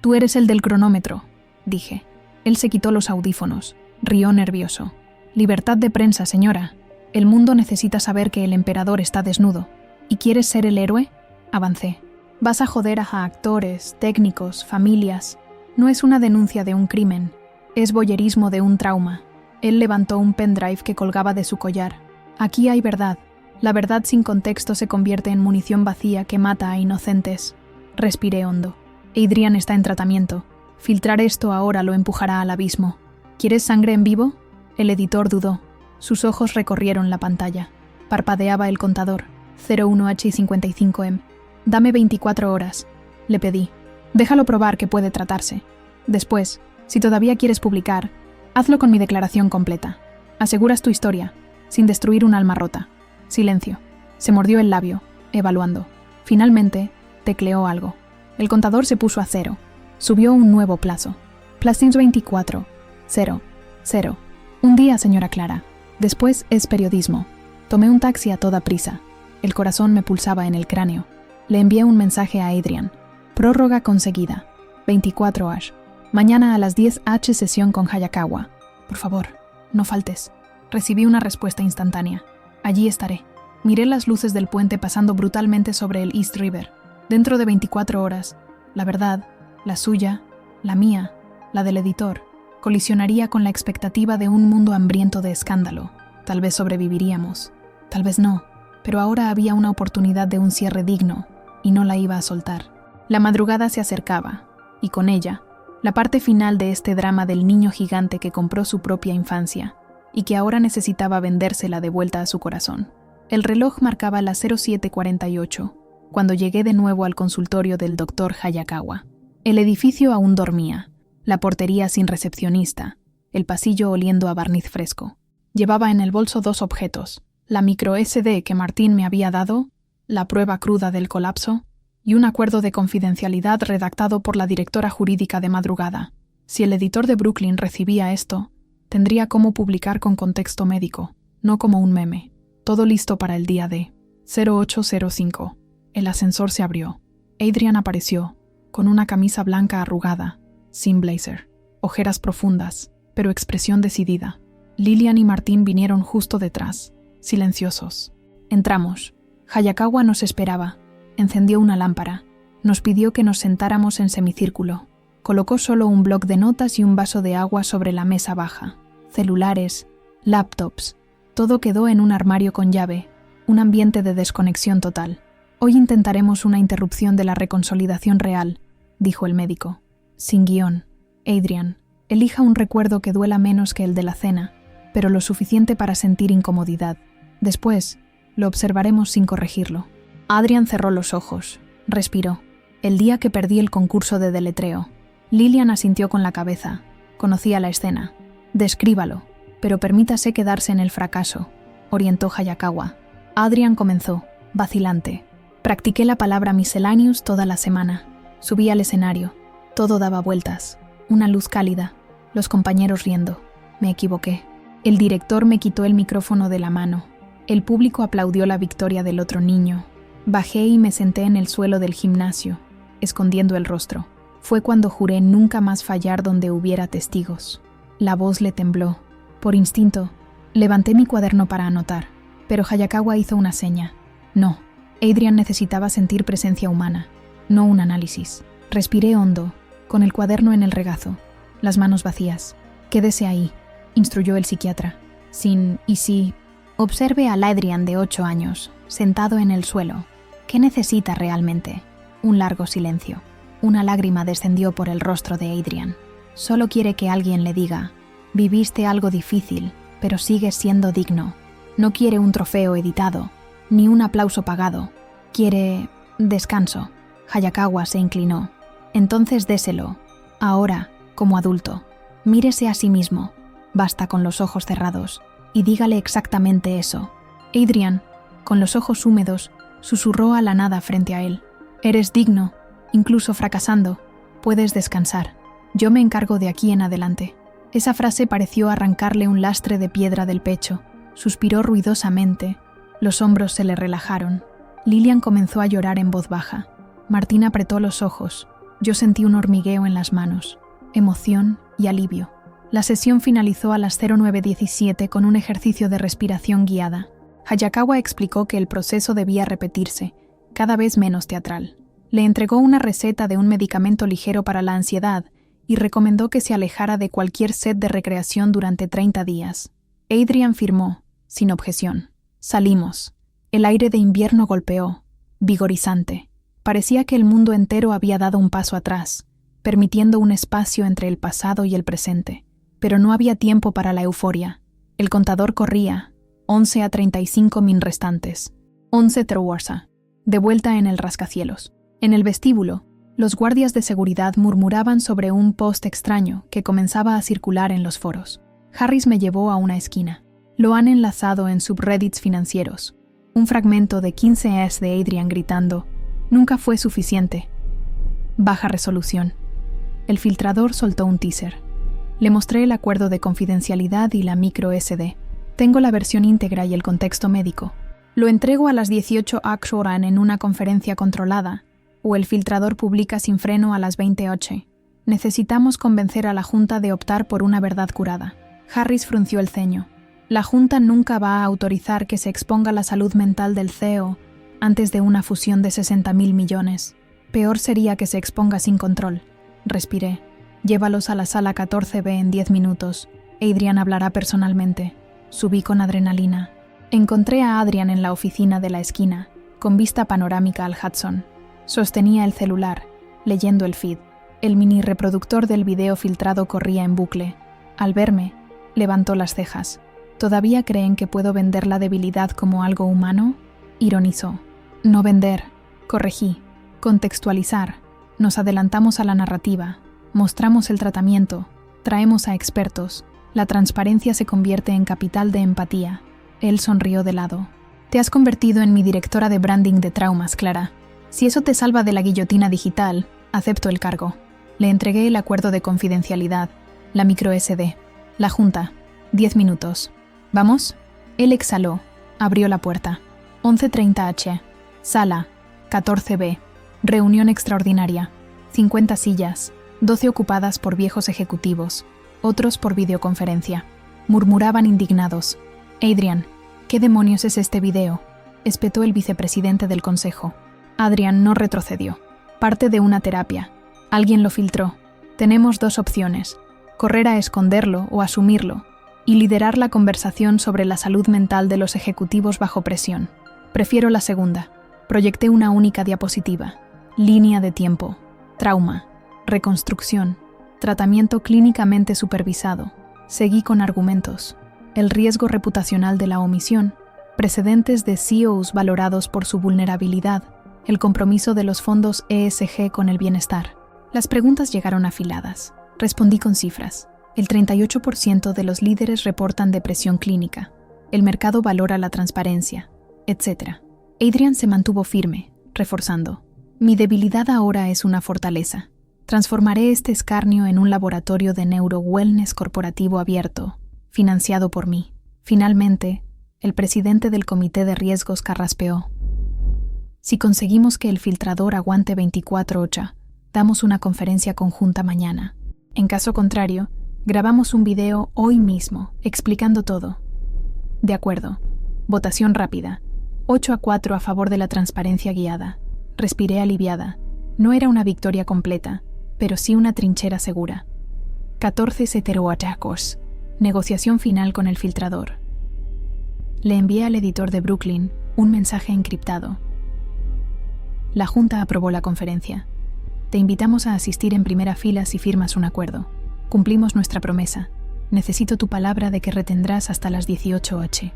«Tú eres el del cronómetro», dije. Él se quitó los audífonos. Rió nervioso. «Libertad de prensa, señora. El mundo necesita saber que el emperador está desnudo. ¿Y quieres ser el héroe?», avancé. «Vas a joder a actores, técnicos, familias. No es una denuncia de un crimen. Es voyerismo de un trauma». Él levantó un pendrive que colgaba de su collar. «Aquí hay verdad. La verdad sin contexto se convierte en munición vacía que mata a inocentes». Respiré hondo. Adrian está en tratamiento. Filtrar esto ahora lo empujará al abismo. ¿Quieres sangre en vivo?, el editor dudó. Sus ojos recorrieron la pantalla. Parpadeaba el contador. 01H y 55M. «Dame 24 horas», le pedí. «Déjalo probar que puede tratarse. Después, si todavía quieres publicar, hazlo con mi declaración completa. Aseguras tu historia, sin destruir un alma rota». Silencio. Se mordió el labio, evaluando. Finalmente, tecleó algo. El contador se puso a 0. Subió un nuevo plazo. Plastings 24. 0. 0. Un día, señora Clara. Después es periodismo. Tomé un taxi a toda prisa. El corazón me pulsaba en el cráneo. Le envié un mensaje a Adrian. Prórroga conseguida. 24H. Mañana a las 10H sesión con Hayakawa. Por favor, no faltes. Recibí una respuesta instantánea. Allí estaré. Miré las luces del puente pasando brutalmente sobre el East River. Dentro de 24 horas, la verdad, la suya, la mía, la del editor, colisionaría con la expectativa de un mundo hambriento de escándalo. Tal vez sobreviviríamos, tal vez no, pero ahora había una oportunidad de un cierre digno, y no la iba a soltar. La madrugada se acercaba, y con ella, la parte final de este drama del niño gigante que compró su propia infancia, y que ahora necesitaba vendérsela de vuelta a su corazón. El reloj marcaba las 07:48, cuando llegué de nuevo al consultorio del Dr. Hayakawa. El edificio aún dormía, la portería sin recepcionista, el pasillo oliendo a barniz fresco. Llevaba en el bolso 2 objetos, la micro SD que Martín me había dado, la prueba cruda del colapso, y un acuerdo de confidencialidad redactado por la directora jurídica de madrugada. Si el editor de Brooklyn recibía esto, tendría cómo publicar con contexto médico, no como un meme. Todo listo para el día D. 0805. El ascensor se abrió. Adrian apareció, con una camisa blanca arrugada, sin blazer, ojeras profundas, pero expresión decidida. Lillian y Martín vinieron justo detrás, silenciosos. Entramos. Hayakawa nos esperaba. Encendió una lámpara. Nos pidió que nos sentáramos en semicírculo. Colocó solo un bloc de notas y un vaso de agua sobre la mesa baja. Celulares, laptops. Todo quedó en un armario con llave, un ambiente de desconexión total. «Hoy intentaremos una interrupción de la reconsolidación real», dijo el médico. «Sin guión. Adrian, elija un recuerdo que duela menos que el de la cena, pero lo suficiente para sentir incomodidad. Después, lo observaremos sin corregirlo». Adrian cerró los ojos. Respiró. «El día que perdí el concurso de deletreo». Lillian asintió con la cabeza. Conocía la escena. «Descríbalo, pero permítase quedarse en el fracaso», orientó Hayakawa. Adrian comenzó, vacilante. Practiqué la palabra miscellaneous toda la semana. Subí al escenario. Todo daba vueltas. Una luz cálida. Los compañeros riendo. Me equivoqué. El director me quitó el micrófono de la mano. El público aplaudió la victoria del otro niño. Bajé y me senté en el suelo del gimnasio, escondiendo el rostro. Fue cuando juré nunca más fallar donde hubiera testigos. La voz le tembló. Por instinto, Levanté mi cuaderno para anotar, pero Hayakawa hizo una seña. No, Adrian necesitaba sentir presencia humana, no un análisis. Respiré hondo, con el cuaderno en el regazo, las manos vacías. Quédese ahí, instruyó el psiquiatra. Y si... Observe al Adrian de 8 años, sentado en el suelo. ¿Qué necesita realmente? Un largo silencio. Una lágrima descendió por el rostro de Adrian. Solo quiere que alguien le diga: viviste algo difícil, pero sigues siendo digno. No quiere un trofeo editado, ni un aplauso pagado. Quiere... descanso. Hayakawa se inclinó. Entonces déselo, ahora, como adulto. Mírese a sí mismo, basta con los ojos cerrados, y dígale exactamente eso. Adrian, con los ojos húmedos, susurró a la nada frente a él. Eres digno, incluso fracasando. Puedes descansar. Yo me encargo de aquí en adelante. Esa frase pareció arrancarle un lastre de piedra del pecho. Suspiró ruidosamente. Los hombros se le relajaron. Lilian comenzó a llorar en voz baja. Martín apretó los ojos. Yo sentí un hormigueo en las manos, emoción y alivio. La sesión finalizó a las 09:17 con un ejercicio de respiración guiada. Hayakawa explicó que el proceso debía repetirse, cada vez menos teatral. Le entregó una receta de un medicamento ligero para la ansiedad y recomendó que se alejara de cualquier set de recreación durante 30 días. Adrian firmó, sin objeción. Salimos. El aire de invierno golpeó, vigorizante. Parecía que el mundo entero había dado un paso atrás, permitiendo un espacio entre el pasado y el presente. Pero no había tiempo para la euforia. El contador corría, 11 a 35 min restantes. 11 Terwarsa, de vuelta en el rascacielos. En el vestíbulo, los guardias de seguridad murmuraban sobre un post extraño que comenzaba a circular en los foros. Harris me llevó a una esquina. Lo han enlazado en subreddits financieros. Un fragmento de 15S de Adrian gritando: nunca fue suficiente. Baja resolución. El filtrador soltó un teaser. Le mostré el acuerdo de confidencialidad y la micro SD. Tengo la versión íntegra y el contexto médico. Lo entrego a las 18 horas en una conferencia controlada, o el filtrador publica sin freno a las 20:08. Necesitamos convencer a la Junta de optar por una verdad curada. Harris frunció el ceño. La Junta nunca va a autorizar que se exponga la salud mental del CEO antes de una fusión de 60.000 millones. Peor sería que se exponga sin control. Respiré. Llévalos a la sala 14B en 10 minutos. Adrian hablará personalmente. Subí con adrenalina. Encontré a Adrian en la oficina de la esquina, con vista panorámica al Hudson. Sostenía el celular, leyendo el feed. El mini reproductor del video filtrado corría en bucle. Al verme, levantó las cejas. ¿Todavía creen que puedo vender la debilidad como algo humano? Ironizó. No vender, corregí. Contextualizar. Nos adelantamos a la narrativa. Mostramos el tratamiento, traemos a expertos. La transparencia se convierte en capital de empatía. Él sonrió de lado. Te has convertido en mi directora de branding de traumas, Clara. Si eso te salva de la guillotina digital, acepto el cargo. Le entregué el acuerdo de confidencialidad, la micro SD. La Junta, 10 minutos. ¿Vamos? Él exhaló, abrió la puerta. 11:30 Sala, 14B. Reunión extraordinaria. 50 sillas. 12 ocupadas por viejos ejecutivos, otros por videoconferencia. Murmuraban indignados. Adrian, ¿qué demonios es este video?, espetó el vicepresidente del consejo. Adrian no retrocedió. Parte de una terapia. Alguien lo filtró. Tenemos 2 opciones: correr a esconderlo o asumirlo, y liderar la conversación sobre la salud mental de los ejecutivos bajo presión. Prefiero la segunda. Proyecté una única diapositiva. Línea de tiempo. Trauma. Reconstrucción, tratamiento clínicamente supervisado. Seguí con argumentos. El riesgo reputacional de la omisión, precedentes de CEOs valorados por su vulnerabilidad, el compromiso de los fondos ESG con el bienestar. Las preguntas llegaron afiladas. Respondí con cifras. El 38% de los líderes reportan depresión clínica. El mercado valora la transparencia, etc. Adrian se mantuvo firme, reforzando. Mi debilidad ahora es una fortaleza. Transformaré este escarnio en un laboratorio de neuro-wellness corporativo abierto, financiado por mí. Finalmente, el presidente del comité de riesgos carraspeó. Si conseguimos que el filtrador aguante 24/8, damos una conferencia conjunta mañana. En caso contrario, grabamos un video hoy mismo, explicando todo. De acuerdo. Votación rápida. 8-4 a favor de la transparencia guiada. Respiré aliviada. No era una victoria completa, pero sí una trinchera segura. 14-0 atacos. Negociación final con el filtrador. Le envié al editor de Brooklyn un mensaje encriptado. La Junta aprobó la conferencia. Te invitamos a asistir en primera fila si firmas un acuerdo. Cumplimos nuestra promesa. Necesito tu palabra de que retendrás hasta las 18h.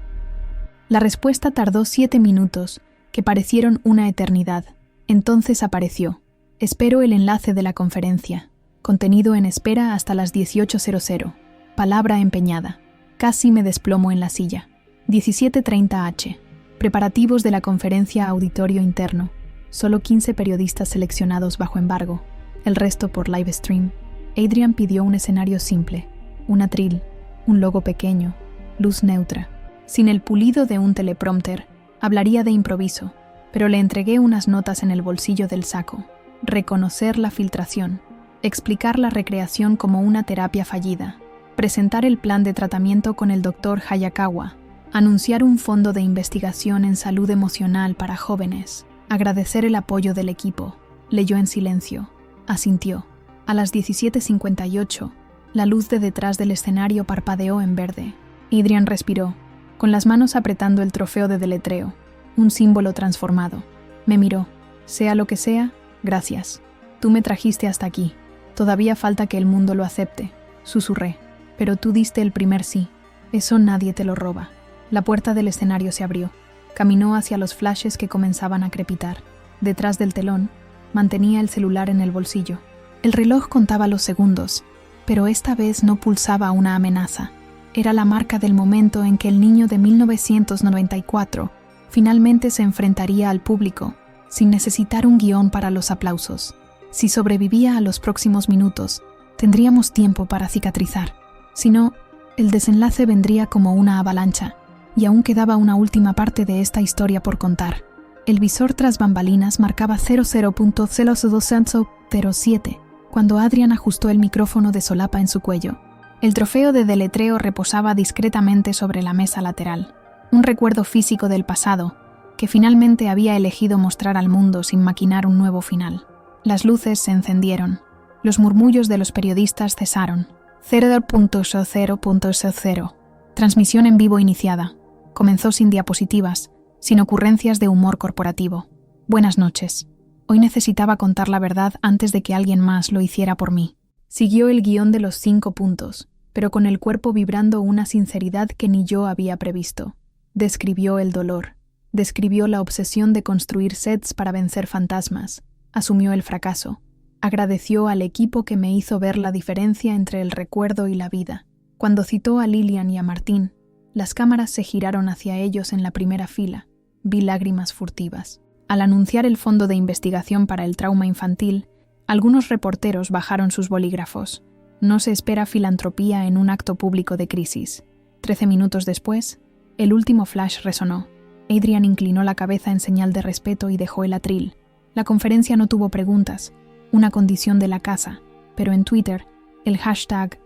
La respuesta tardó 7 minutos, que parecieron una eternidad. Entonces apareció. Espero el enlace de la conferencia. Contenido en espera hasta las 18:00. Palabra empeñada. Casi me desplomo en la silla. 17:30 h. Preparativos de la conferencia auditorio interno. Solo 15 periodistas seleccionados bajo embargo. El resto por live stream. Adrian pidió un escenario simple. Un atril. Un logo pequeño. Luz neutra. Sin el pulido de un teleprompter, hablaría de improviso, pero le entregué unas notas en el bolsillo del saco. Reconocer la filtración. Explicar la recreación como una terapia fallida. Presentar el plan de tratamiento con el Dr. Hayakawa. Anunciar un fondo de investigación en salud emocional para jóvenes. Agradecer el apoyo del equipo. Leyó en silencio. Asintió. A las 17:58, la luz de detrás del escenario parpadeó en verde. Adrian respiró, con las manos apretando el trofeo de deletreo, un símbolo transformado. Me miró. Sea lo que sea, gracias. Tú me trajiste hasta aquí. Todavía falta que el mundo lo acepte. Susurré. Pero tú diste el primer sí. Eso nadie te lo roba. La puerta del escenario se abrió. Caminó hacia los flashes que comenzaban a crepitar. Detrás del telón, mantenía el celular en el bolsillo. El reloj contaba los segundos, pero esta vez no pulsaba una amenaza. Era la marca del momento en que el niño de 1994 finalmente se enfrentaría al público, sin necesitar un guión para los aplausos. Si sobrevivía a los próximos minutos, tendríamos tiempo para cicatrizar. Si no, el desenlace vendría como una avalancha, y aún quedaba una última parte de esta historia por contar. El visor tras bambalinas marcaba 00.0207 cuando Adrian ajustó el micrófono de solapa en su cuello. El trofeo de deletreo reposaba discretamente sobre la mesa lateral, un recuerdo físico del pasado, que finalmente había elegido mostrar al mundo sin maquinar un nuevo final. Las luces se encendieron. Los murmullos de los periodistas cesaron. 0.00. Transmisión en vivo iniciada. Comenzó sin diapositivas, sin ocurrencias de humor corporativo. Buenas noches. Hoy necesitaba contar la verdad antes de que alguien más lo hiciera por mí. Siguió el guión de los 5 puntos, pero con el cuerpo vibrando una sinceridad que ni yo había previsto. Describió el dolor. Describió la obsesión de construir sets para vencer fantasmas. Asumió el fracaso. Agradeció al equipo que me hizo ver la diferencia entre el recuerdo y la vida. Cuando citó a Lillian y a Martín, las cámaras se giraron hacia ellos en la primera fila. Vi lágrimas furtivas. Al anunciar el fondo de investigación para el trauma infantil, algunos reporteros bajaron sus bolígrafos. No se espera filantropía en un acto público de crisis. 13 minutos después, el último flash resonó. Adrian inclinó la cabeza en señal de respeto y dejó el atril. La conferencia no tuvo preguntas, una condición de la casa, pero en Twitter, el hashtag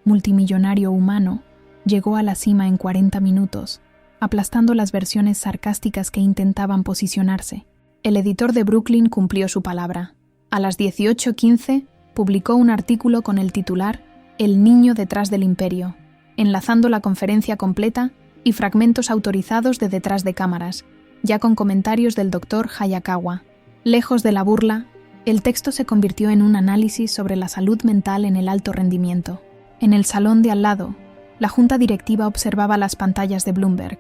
#multimillonario humano llegó a la cima en 40 minutos, aplastando las versiones sarcásticas que intentaban posicionarse. El editor de Brooklyn cumplió su palabra. A las 18:15 publicó un artículo con el titular El niño detrás del imperio, enlazando la conferencia completa y fragmentos autorizados de detrás de cámaras, ya con comentarios del Dr. Hayakawa. Lejos de la burla, el texto se convirtió en un análisis sobre la salud mental en el alto rendimiento. En el salón de al lado, la junta directiva observaba las pantallas de Bloomberg.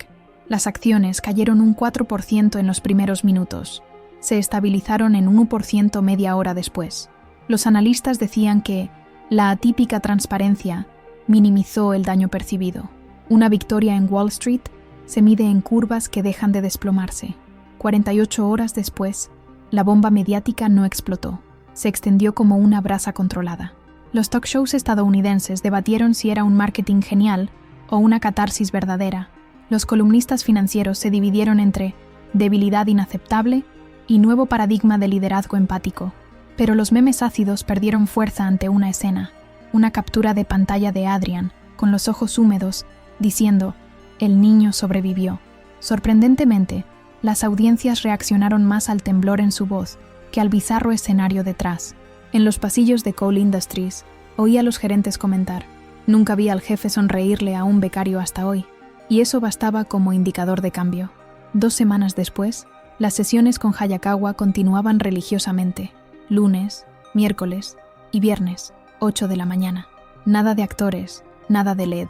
Las acciones cayeron un 4% en los primeros minutos. Se estabilizaron en 1% media hora después. Los analistas decían que la atípica transparencia minimizó el daño percibido. Una victoria en Wall Street se mide en curvas que dejan de desplomarse. 48 horas después, la bomba mediática no explotó. Se extendió como una brasa controlada. Los talk shows estadounidenses debatieron si era un marketing genial o una catarsis verdadera. Los columnistas financieros se dividieron entre debilidad inaceptable y nuevo paradigma de liderazgo empático. Pero los memes ácidos perdieron fuerza ante una escena, una captura de pantalla de Adrian, con los ojos húmedos, diciendo, El niño sobrevivió. Sorprendentemente, las audiencias reaccionaron más al temblor en su voz que al bizarro escenario detrás. En los pasillos de Cole Industries, oí a los gerentes comentar: nunca vi al jefe sonreírle a un becario hasta hoy, y eso bastaba como indicador de cambio. 2 semanas después, las sesiones con Hayakawa continuaban religiosamente, lunes, miércoles y viernes, 8 de la mañana. Nada de actores, nada de LED.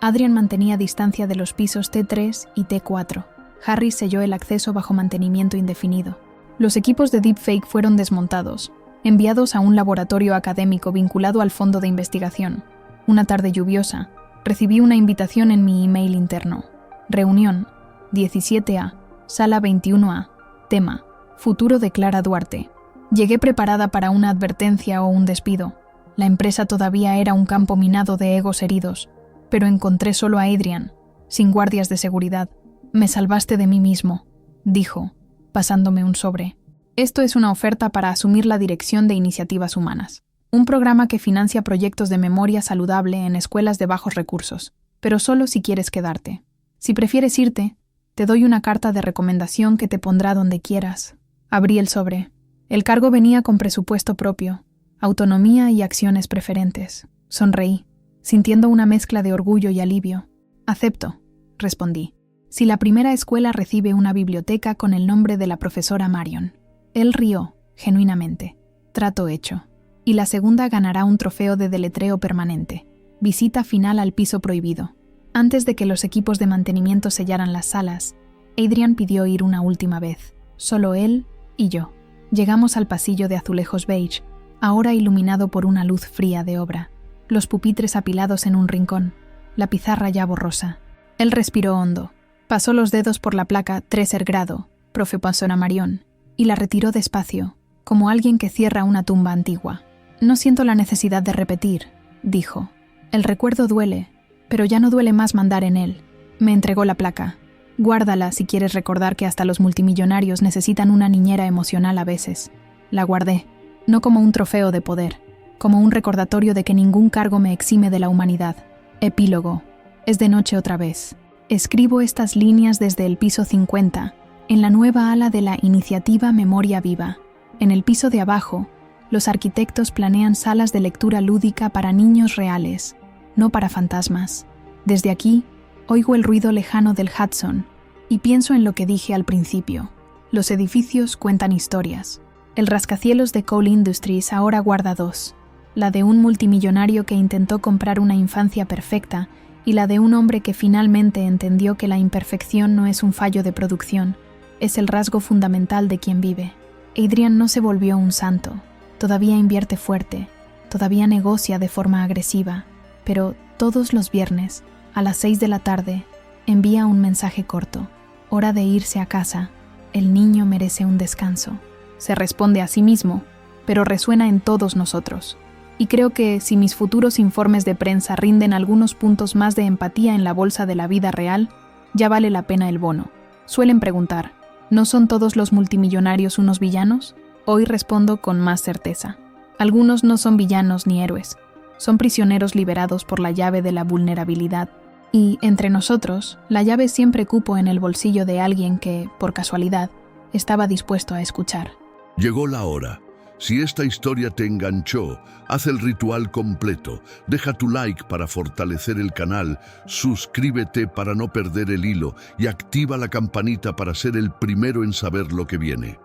Adrian mantenía distancia de los pisos T3 y T4. Harry selló el acceso bajo mantenimiento indefinido. Los equipos de deepfake fueron desmontados, enviados a un laboratorio académico vinculado al fondo de investigación. Una tarde lluviosa, recibí una invitación en mi email interno. Reunión, 17A, Sala 21A, tema, Futuro de Clara Duarte. Llegué preparada para una advertencia o un despido. La empresa todavía era un campo minado de egos heridos, pero encontré solo a Adrian, sin guardias de seguridad. «Me salvaste de mí mismo», dijo, pasándome un sobre. «Esto es una oferta para asumir la dirección de Iniciativas Humanas, un programa que financia proyectos de memoria saludable en escuelas de bajos recursos, pero solo si quieres quedarte. Si prefieres irte, te doy una carta de recomendación que te pondrá donde quieras». Abrí el sobre. El cargo venía con presupuesto propio, autonomía y acciones preferentes. Sonreí, sintiendo una mezcla de orgullo y alivio. «Acepto», respondí. «Si la primera escuela recibe una biblioteca con el nombre de la profesora Marion». Él rió, genuinamente. «Trato hecho. Y la segunda ganará un trofeo de deletreo permanente. Visita final al piso prohibido». Antes de que los equipos de mantenimiento sellaran las salas, Adrian pidió ir una última vez. Solo él y yo. Llegamos al pasillo de azulejos beige, ahora iluminado por una luz fría de obra. Los pupitres apilados en un rincón, la pizarra ya borrosa. Él respiró hondo. Pasó los dedos por la placa «Tercer grado, profe Pasona Marion», y la retiró despacio, como alguien que cierra una tumba antigua. «No siento la necesidad de repetir», dijo. «El recuerdo duele, pero ya no duele más mandar en él». Me entregó la placa. «Guárdala si quieres recordar que hasta los multimillonarios necesitan una niñera emocional a veces». La guardé, no como un trofeo de poder, como un recordatorio de que ningún cargo me exime de la humanidad. Epílogo. Es de noche otra vez. Escribo estas líneas desde el piso 50, en la nueva ala de la iniciativa Memoria Viva. En el piso de abajo, los arquitectos planean salas de lectura lúdica para niños reales, no para fantasmas. Desde aquí, oigo el ruido lejano del Hudson y pienso en lo que dije al principio. Los edificios cuentan historias. El rascacielos de Cole Industries ahora guarda 2. La de un multimillonario que intentó comprar una infancia perfecta y la de un hombre que finalmente entendió que la imperfección no es un fallo de producción, es el rasgo fundamental de quien vive. Adrian no se volvió un santo, todavía invierte fuerte, todavía negocia de forma agresiva, pero todos los viernes, a las 6 de la tarde, envía un mensaje corto: «Hora de irse a casa, el niño merece un descanso». Se responde a sí mismo, pero resuena en todos nosotros. Y creo que si mis futuros informes de prensa rinden algunos puntos más de empatía en la bolsa de la vida real, ya vale la pena el bono. Suelen preguntar, ¿no son todos los multimillonarios unos villanos? Hoy respondo con más certeza. Algunos no son villanos ni héroes. Son prisioneros liberados por la llave de la vulnerabilidad. Y, entre nosotros, la llave siempre cupo en el bolsillo de alguien que, por casualidad, estaba dispuesto a escuchar. Llegó la hora. Si esta historia te enganchó, haz el ritual completo. Deja tu like para fortalecer el canal, suscríbete para no perder el hilo y activa la campanita para ser el primero en saber lo que viene.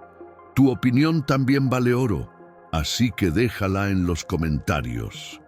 Tu opinión también vale oro, así que déjala en los comentarios.